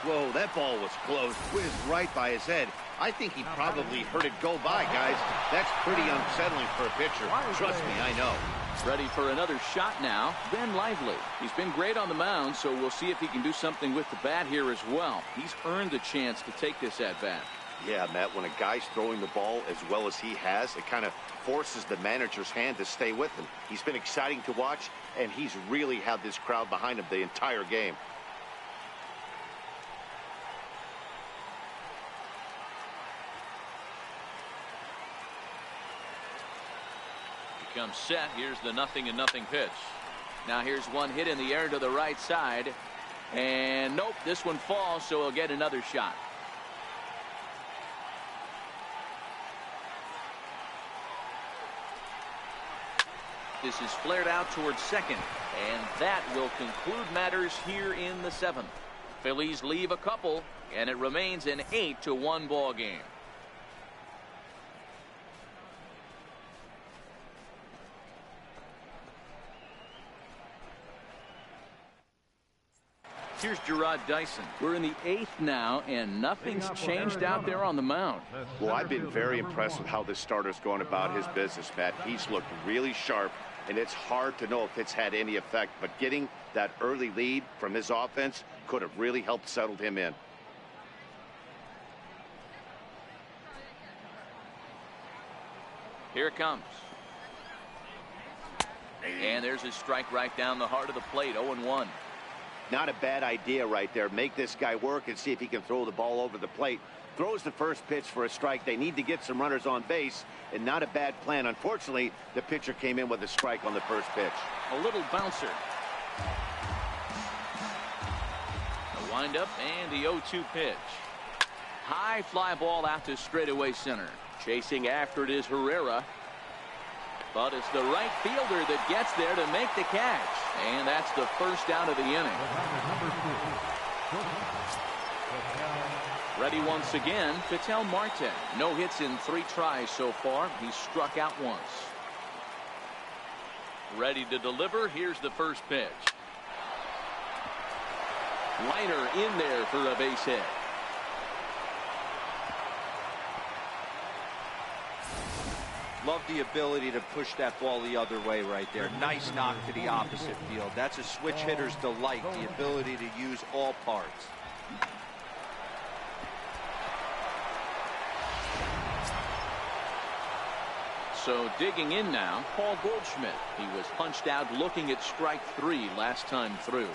Whoa, that ball was close. Whizzed right by his head. I think he probably heard it go by, guys. That's pretty unsettling for a pitcher. Trust me, I know. Ready for another shot now, Ben Lively. He's been great on the mound, so we'll see if he can do something with the bat here as well. He's earned a chance to take this at-bat. Yeah, Matt, when a guy's throwing the ball as well as he has, it kind of forces the manager's hand to stay with him. He's been exciting to watch, and he's really had this crowd behind him the entire game. He comes set. Here's the 0-0 pitch. Now here's one hit in the air to the right side. And nope, this one falls, so he'll get another shot. This is flared out towards second, and that will conclude matters here in the 7th. Phillies leave a couple, and it remains an 8-1 ball game. Here's Gerard Dyson. We're in the 8th now, and nothing's changed out there on the mound. Well, I've been very impressed with how this starter's going about his business, Matt. He's looked really sharp, and it's hard to know if it's had any effect, but getting that early lead from his offense could have really helped settle him in. Here it comes. And there's his strike right down the heart of the plate, 0-1. Not a bad idea right there. Make this guy work and see if he can throw the ball over the plate. Throws the first pitch for a strike. They need to get some runners on base, and not a bad plan. Unfortunately, the pitcher came in with a strike on the first pitch. A little bouncer. A windup and the 0-2 pitch. High fly ball out to straightaway center. Chasing after it is Herrera. But it's the right fielder that gets there to make the catch. And that's the first out of the inning. Ready once again, Phillies Marte. No hits in 3 tries so far. He's struck out once. Ready to deliver. Here's the first pitch. Liner in there for a base hit. Love the ability to push that ball the other way right there. Nice knock to the opposite field. That's a switch hitter's delight, the ability to use all parts. So digging in now, Paul Goldschmidt. He was punched out looking at strike 3 last time through.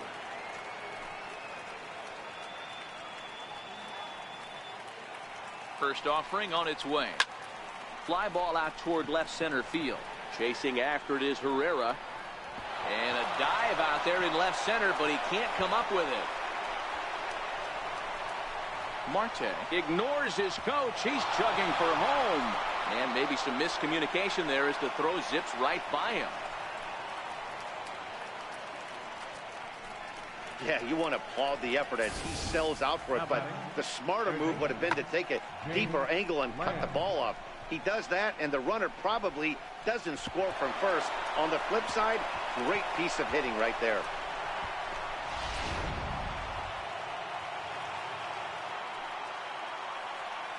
First offering on its way. Fly ball out toward left center field. Chasing after it is Herrera. And a dive out there in left center, but he can't come up with it. Marte ignores his coach. He's chugging for home. And maybe some miscommunication there as the throw zips right by him. Yeah, you want to applaud the effort as he sells out for it, but the smarter move would have been to take a deeper angle and cut the ball off. He does that, and the runner probably doesn't score from first. On the flip side, great piece of hitting right there.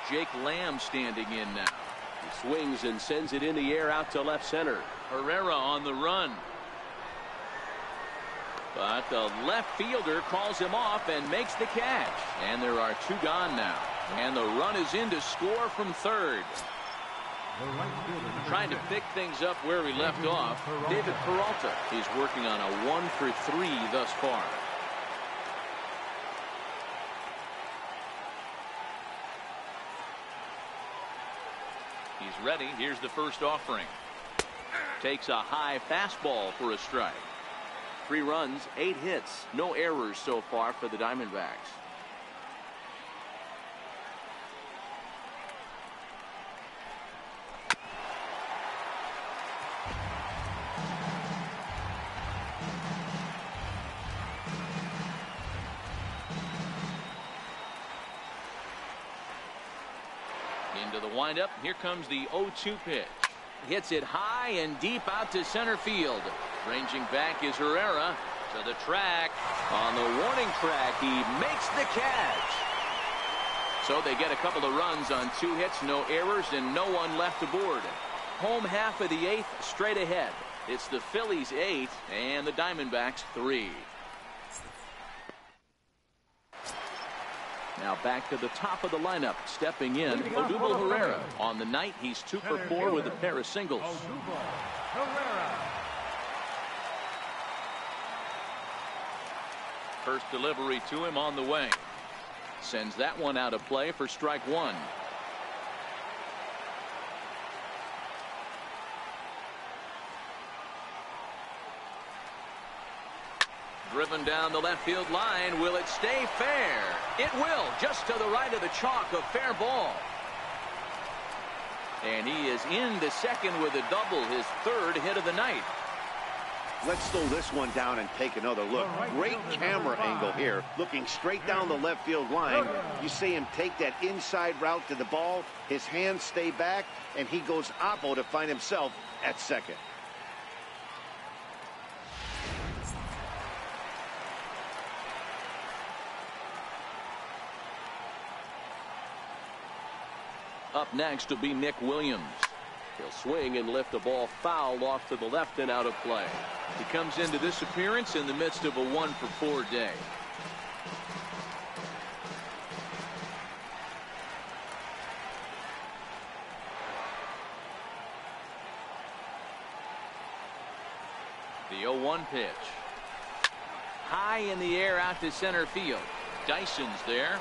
Jake Lamb standing in now. He swings and sends it in the air out to left center. Herrera on the run. But the left fielder calls him off and makes the catch. And there are 2 gone now. And the run is in to score from third. Trying to pick things up where he left off, David Peralta. He's working on a 1 for 3 thus far. He's ready. Here's the first offering. Takes a high fastball for a strike. 3 runs, 8 hits, no errors so far for the Diamondbacks. Into the windup. Here comes the 0-2 pitch. Hits it high and deep out to center field. Ranging back is Herrera to the track. On the warning track, he makes the catch. So they get a couple of runs on 2 hits, no errors, and no one left aboard. Home half of the 8th, straight ahead. It's the Phillies 8 and the Diamondbacks 3. Now back to the top of the lineup, stepping in, Odubel Herrera. On the night, he's 2 for 4 with a pair of singles. First delivery to him on the way. Sends that one out of play for strike 1. Driven down the left field line. Will it stay fair? It will. Just to the right of the chalk, a fair ball. And he is into second with a double, his 3rd hit of the night. Let's slow this one down and take another look. Great camera angle here. Looking straight down the left field line. You see him take that inside route to the ball. His hands stay back, and he goes oppo to find himself at second. Up next will be Nick Williams. He'll swing and lift the ball foul off to the left and out of play. He comes into this appearance in the midst of a 1 for 4 day. The 0-1 pitch. High in the air out to center field. Dyson's there.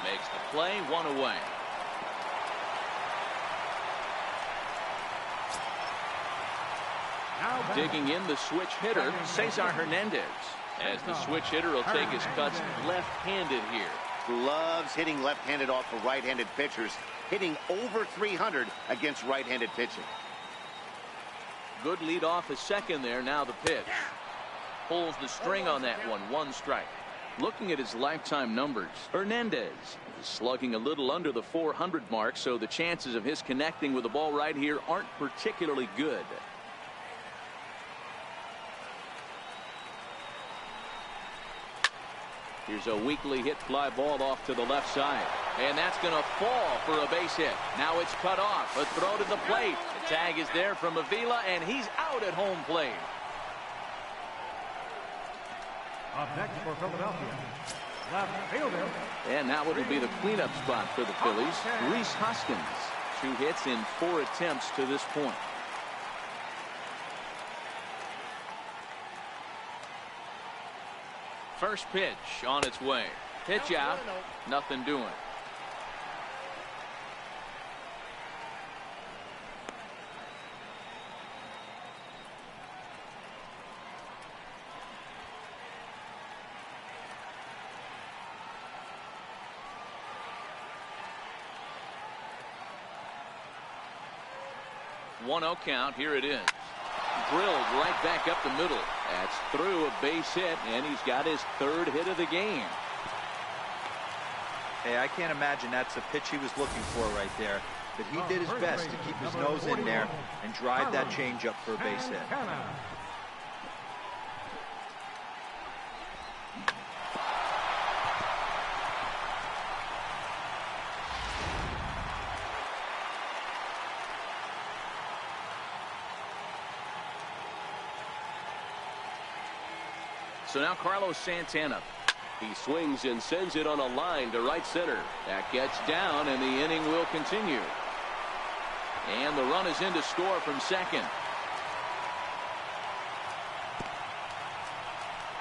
Makes the play, 1 away. Digging in the switch hitter, Cesar Hernandez. As the switch hitter will take his cuts left-handed here. Loves hitting left-handed off of right-handed pitchers. hitting over 300 against right-handed pitching. Good lead off a second there. Now the pitch. Pulls the string on that one. 1 strike. Looking at his lifetime numbers, Hernandez is slugging a little under the 400 mark, so the chances of his connecting with the ball right here aren't particularly good. Here's a weakly hit fly ball off to the left side. And that's going to fall for a base hit. Now it's cut off. A throw to the plate. The tag is there from Avila, and he's out at home plate. Up next for Philadelphia, left fielder. And now it'll be the cleanup spot for the Phillies. Rhys Hoskins. 2 hits in 4 attempts to this point. First pitch on its way. Pitch out. Nothing doing. One 0 count. Here it is. Drilled right back up the middle. That's through a base hit, and he's got his 3rd hit of the game. Hey, I can't imagine that's the pitch he was looking for right there. But he did his best to keep his nose in there and drive that changeup for a base hit. So now Carlos Santana. He swings and sends it on a line to right center. That gets down, and the inning will continue. And the run is in to score from second.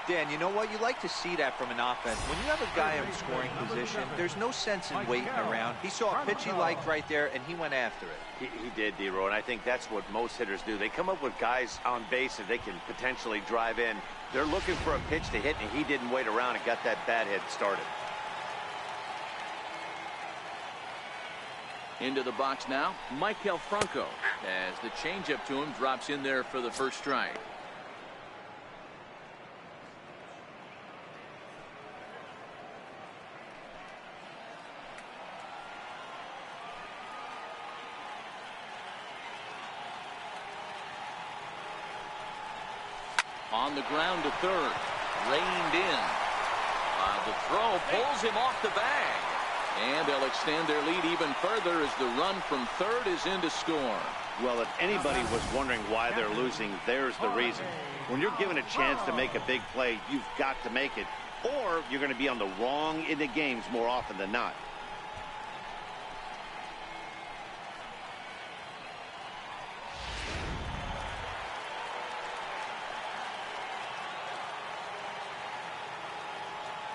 Dan, you know what? You like to see that from an offense. When you have a guy in scoring position, there's no sense in waiting around. He saw a pitch he liked right there, and he went after it. He did, D-Row, and I think that's what most hitters do. They come up with guys on base that they can potentially drive in. They're looking for a pitch to hit, and he didn't wait around and got that bat hit started. Into the box now, Maikel Franco. As the changeup to him drops in there for the first strike. On the ground to third. Reined in. The throw pulls him off the bag. And they'll extend their lead even further as the run from third is in to score. Well, if anybody was wondering why they're losing, there's the reason. When you're given a chance to make a big play, you've got to make it, or you're going to be on the wrong end of games more often than not.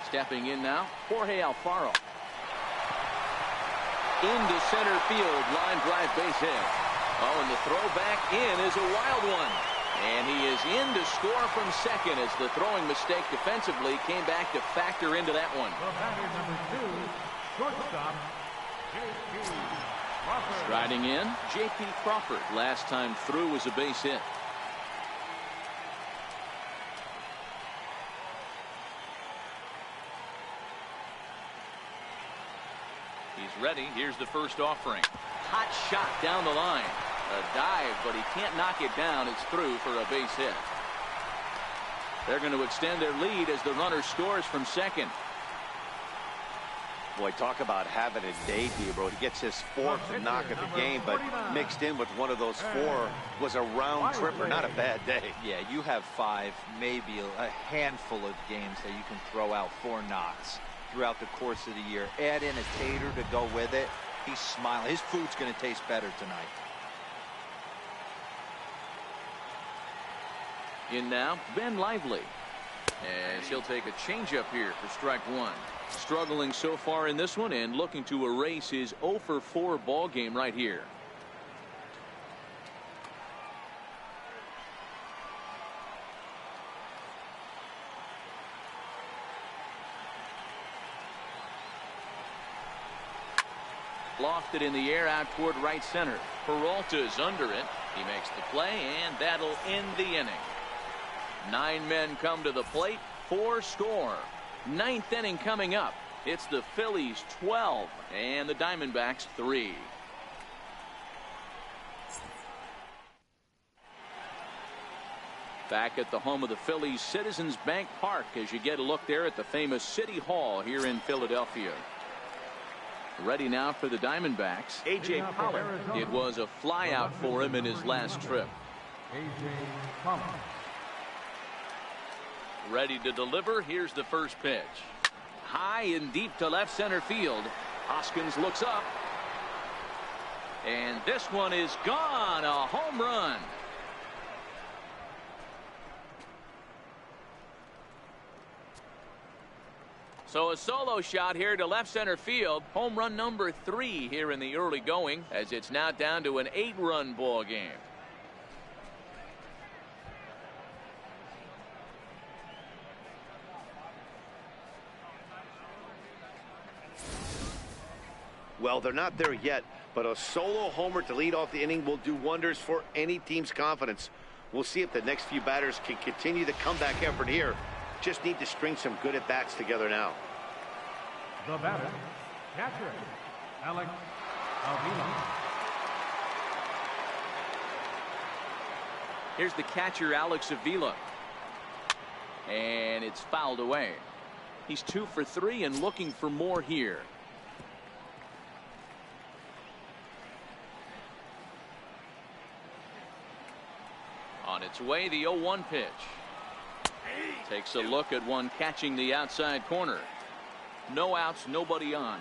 Stepping in now, Jorge Alfaro. Into center field, line drive base hit. Oh, and the throw back in is a wild one. And he is in to score from second as the throwing mistake defensively came back to factor into that one. Number 2, shortstop, J.P. Crawford. Striding in, J.P. Crawford. Last time through was a base hit. He's ready. Here's the first offering. Hot shot down the line. A dive, but he can't knock it down. It's through for a base hit. They're going to extend their lead as the runner scores from second. Boy, talk about having a day, D-Bro. He gets his 4th knock of the game, but mixed in with one of those 4 was a round tripper. Not a bad day. Yeah, you have 5, maybe a handful of games that you can throw out 4 knocks throughout the course of the year. Add in a tater to go with it. He's smiling. His food's going to taste better tonight. In now, Ben Lively. As he'll take a changeup here for strike 1. Struggling so far in this one and looking to erase his 0 for 4 ball game right here. lofted in the air out toward right center. Peralta's under it. He makes the play, and that'll end the inning. 9 men come to the plate, 4 score. 9th inning coming up. It's the Phillies 12 and the Diamondbacks 3. Back at the home of the Phillies, Citizens Bank Park, as you get a look there at the famous City Hall here in Philadelphia. Ready now for the Diamondbacks, A.J. Pollock. It was a flyout for him in his last trip. A.J. Pollock. Ready to deliver. Here's the first pitch. High and deep to left center field. Hoskins looks up. And this one is gone. A home run. So a solo shot here to left center field. Home run number 3 here in the early going, as it's now down to an 8-run ball game. Well, they're not there yet, but a solo homer to lead off the inning will do wonders for any team's confidence. We'll see if the next few batters can continue the comeback effort here. Just need to string some good at-bats together now. The batter, catcher, Alex Avila. Here's the catcher, Alex Avila. And it's fouled away. He's 2 for 3 and looking for more here. On its way, the 0-1 pitch. Takes a look at one catching the outside corner. No outs, nobody on.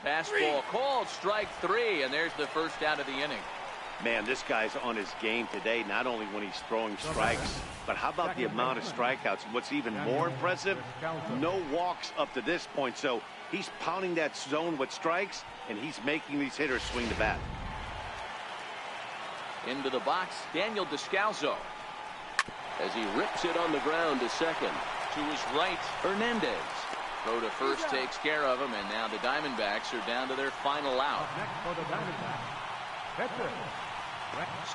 Fastball called, strike 3, and there's the first out of the inning. Man, this guy's on his game today, not only when he's throwing strikes, but how about the amount of strikeouts? What's even more impressive, no walks up to this point. So he's pounding that zone with strikes, and he's making these hitters swing the bat. Into the box, Daniel Descalso. As he rips it on the ground to second. To his right, Hernandez. Throw to first takes care of him, and now the Diamondbacks are down to their final out. Next for the Diamondbacks, pitcher,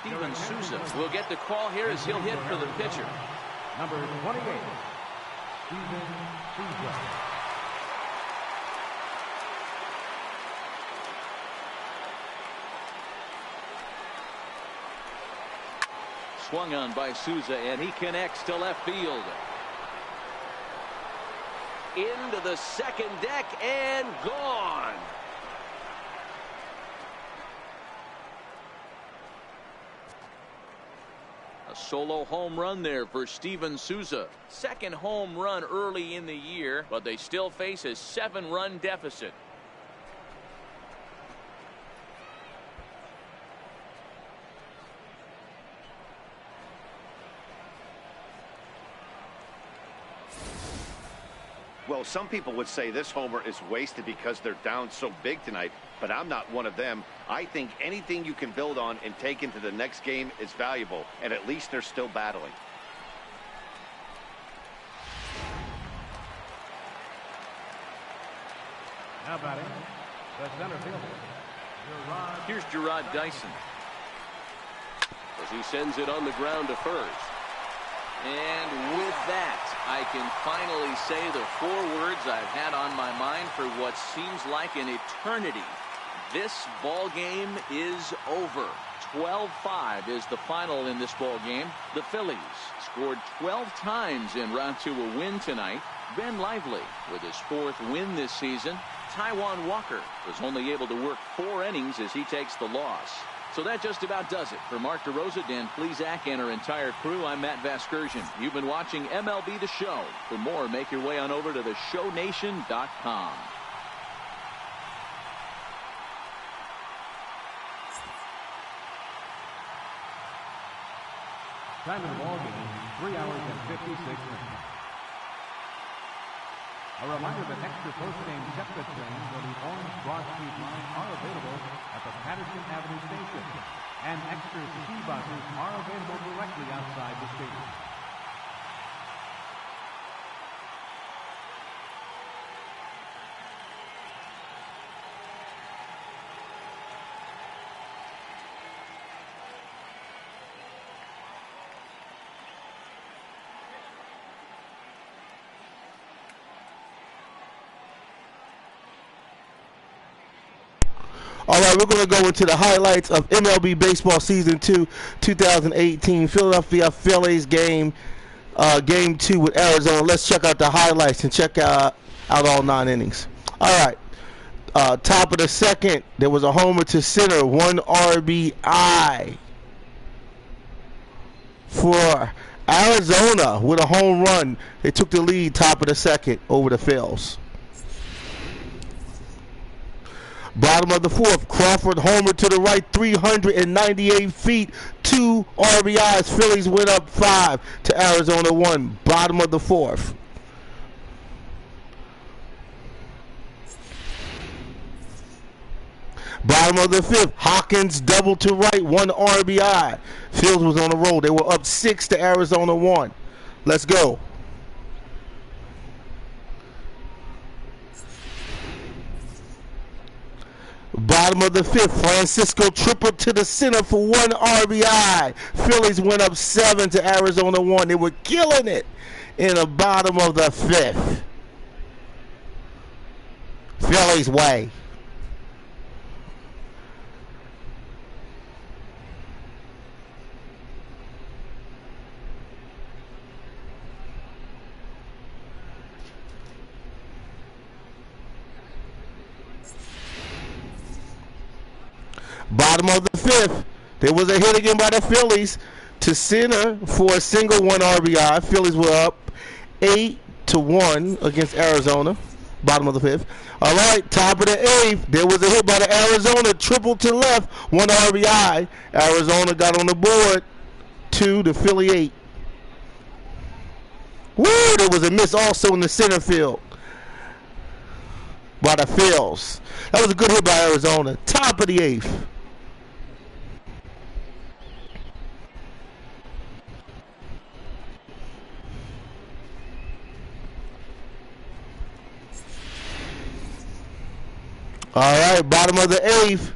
Steven Souza will get the call here as he'll hit for the pitcher. number 28, Steven Souza. Swung on by Souza, and he connects to left field. Into the second deck and gone. A solo home run there for Steven Souza. Second home run early in the year, but they still face a 7-run deficit. Well, some people would say this homer is wasted because they're down so big tonight, but I'm not one of them. I think anything you can build on and take into the next game is valuable, and at least they're still battling. Now batting, the center fielder, Here's Gerard Dyson. As he sends it on the ground to first. And with that, I can finally say the 4 words I've had on my mind for what seems like an eternity. This ball game is over. 12-5 is the final in this ball game. The Phillies scored 12 times en route to a win tonight. Ben Lively with his 4th win this season. Taijuan Walker was only able to work 4 innings as he takes the loss. So that just about does it. For Mark DeRosa, Dan Plesac, and our entire crew, I'm Matt Vasgersian. You've been watching MLB The Show. For more, make your way on over to theshownation.com. time of the ball game, 3 hours and 56 minutes. A reminder that extra post-game SEPTA trains for the Orange Broad Street line are available at the Patterson Avenue station, and extra ski buses are available directly outside the station. All right, we're going to go into the highlights of MLB Baseball Season 2, 2018, Philadelphia Phillies game 2 with Arizona. Let's check out the highlights and check out all 9 innings. All right, top of the second, there was a homer to center, 1 RBI for Arizona with a home run. They took the lead top of the second over the Phils. Bottom of the fourth, Crawford homer to the right, 398 feet, 2 RBIs. Phillies went up 5 to Arizona 1. Bottom of the fourth. Bottom of the fifth, Hawkins double to right, 1 RBI. Phillies was on the roll. They were up 6 to Arizona 1. Let's go. Bottom of the fifth, Francisco triple to the center for 1 RBI. Phillies went up 7 to Arizona 1. They were killing it in the bottom of the fifth. Phillies way. Bottom of the fifth, there was a hit again by the Phillies to center for a single, 1 RBI. Phillies were up 8-1 against Arizona. Bottom of the fifth. All right, top of the eighth, there was a hit by the Arizona, triple to left, 1 RBI. Arizona got on the board, 2 to Philly 8. Woo, there was a miss also in the center field by the Phils. That was a good hit by Arizona. Top of the eighth. All right, bottom of the eighth,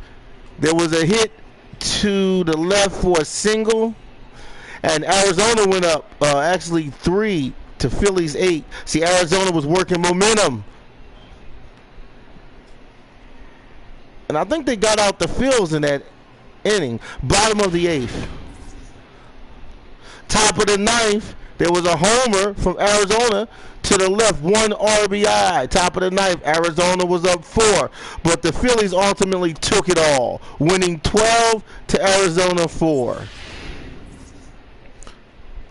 there was a hit to the left for a single, and Arizona went up actually 3 to Phillies 8. See, Arizona was working momentum, and I think they got out the Phils in that inning. Bottom of the eighth. Top of the ninth, there was a homer from Arizona to the left, 1 RBI. Top of the ninth, Arizona was up 4, but the Phillies ultimately took it all, winning 12 to Arizona 4.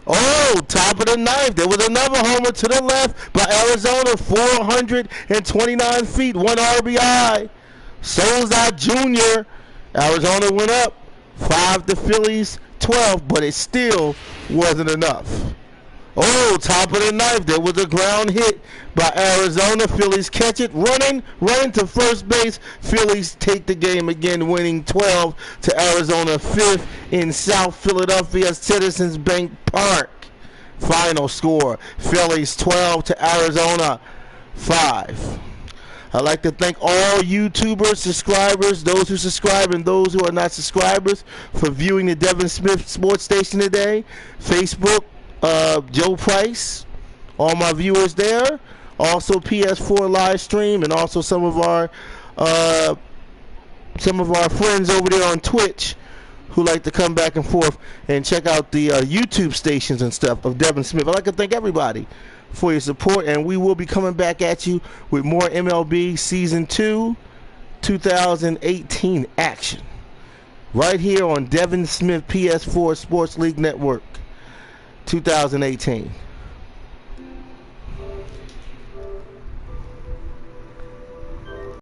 Oh, top of the ninth, there was another homer to the left by Arizona, 429 feet, 1 RBI. Souza Jr. Arizona went up 5 to Phillies 12, but it still wasn't enough. Oh, top of the ninth, there was a ground hit by Arizona. Phillies catch it, running to first base. Phillies take the game again, winning 12 to Arizona 5th in South Philadelphia, Citizens Bank Park. Final score, Phillies 12 to Arizona 5. I'd like to thank all YouTubers, subscribers, those who subscribe and those who are not subscribers for viewing the Devin Smith Sports Station today. Facebook, Joe Price, all my viewers there. Also PS4 live stream, and also some of our friends over there on Twitch who like to come back and forth and check out the YouTube stations and stuff of Devin Smith. I'd like to thank everybody for your support, and we will be coming back at you with more MLB Season 2 2018 action right here on Devin Smith PS4 Sports League Network 2018.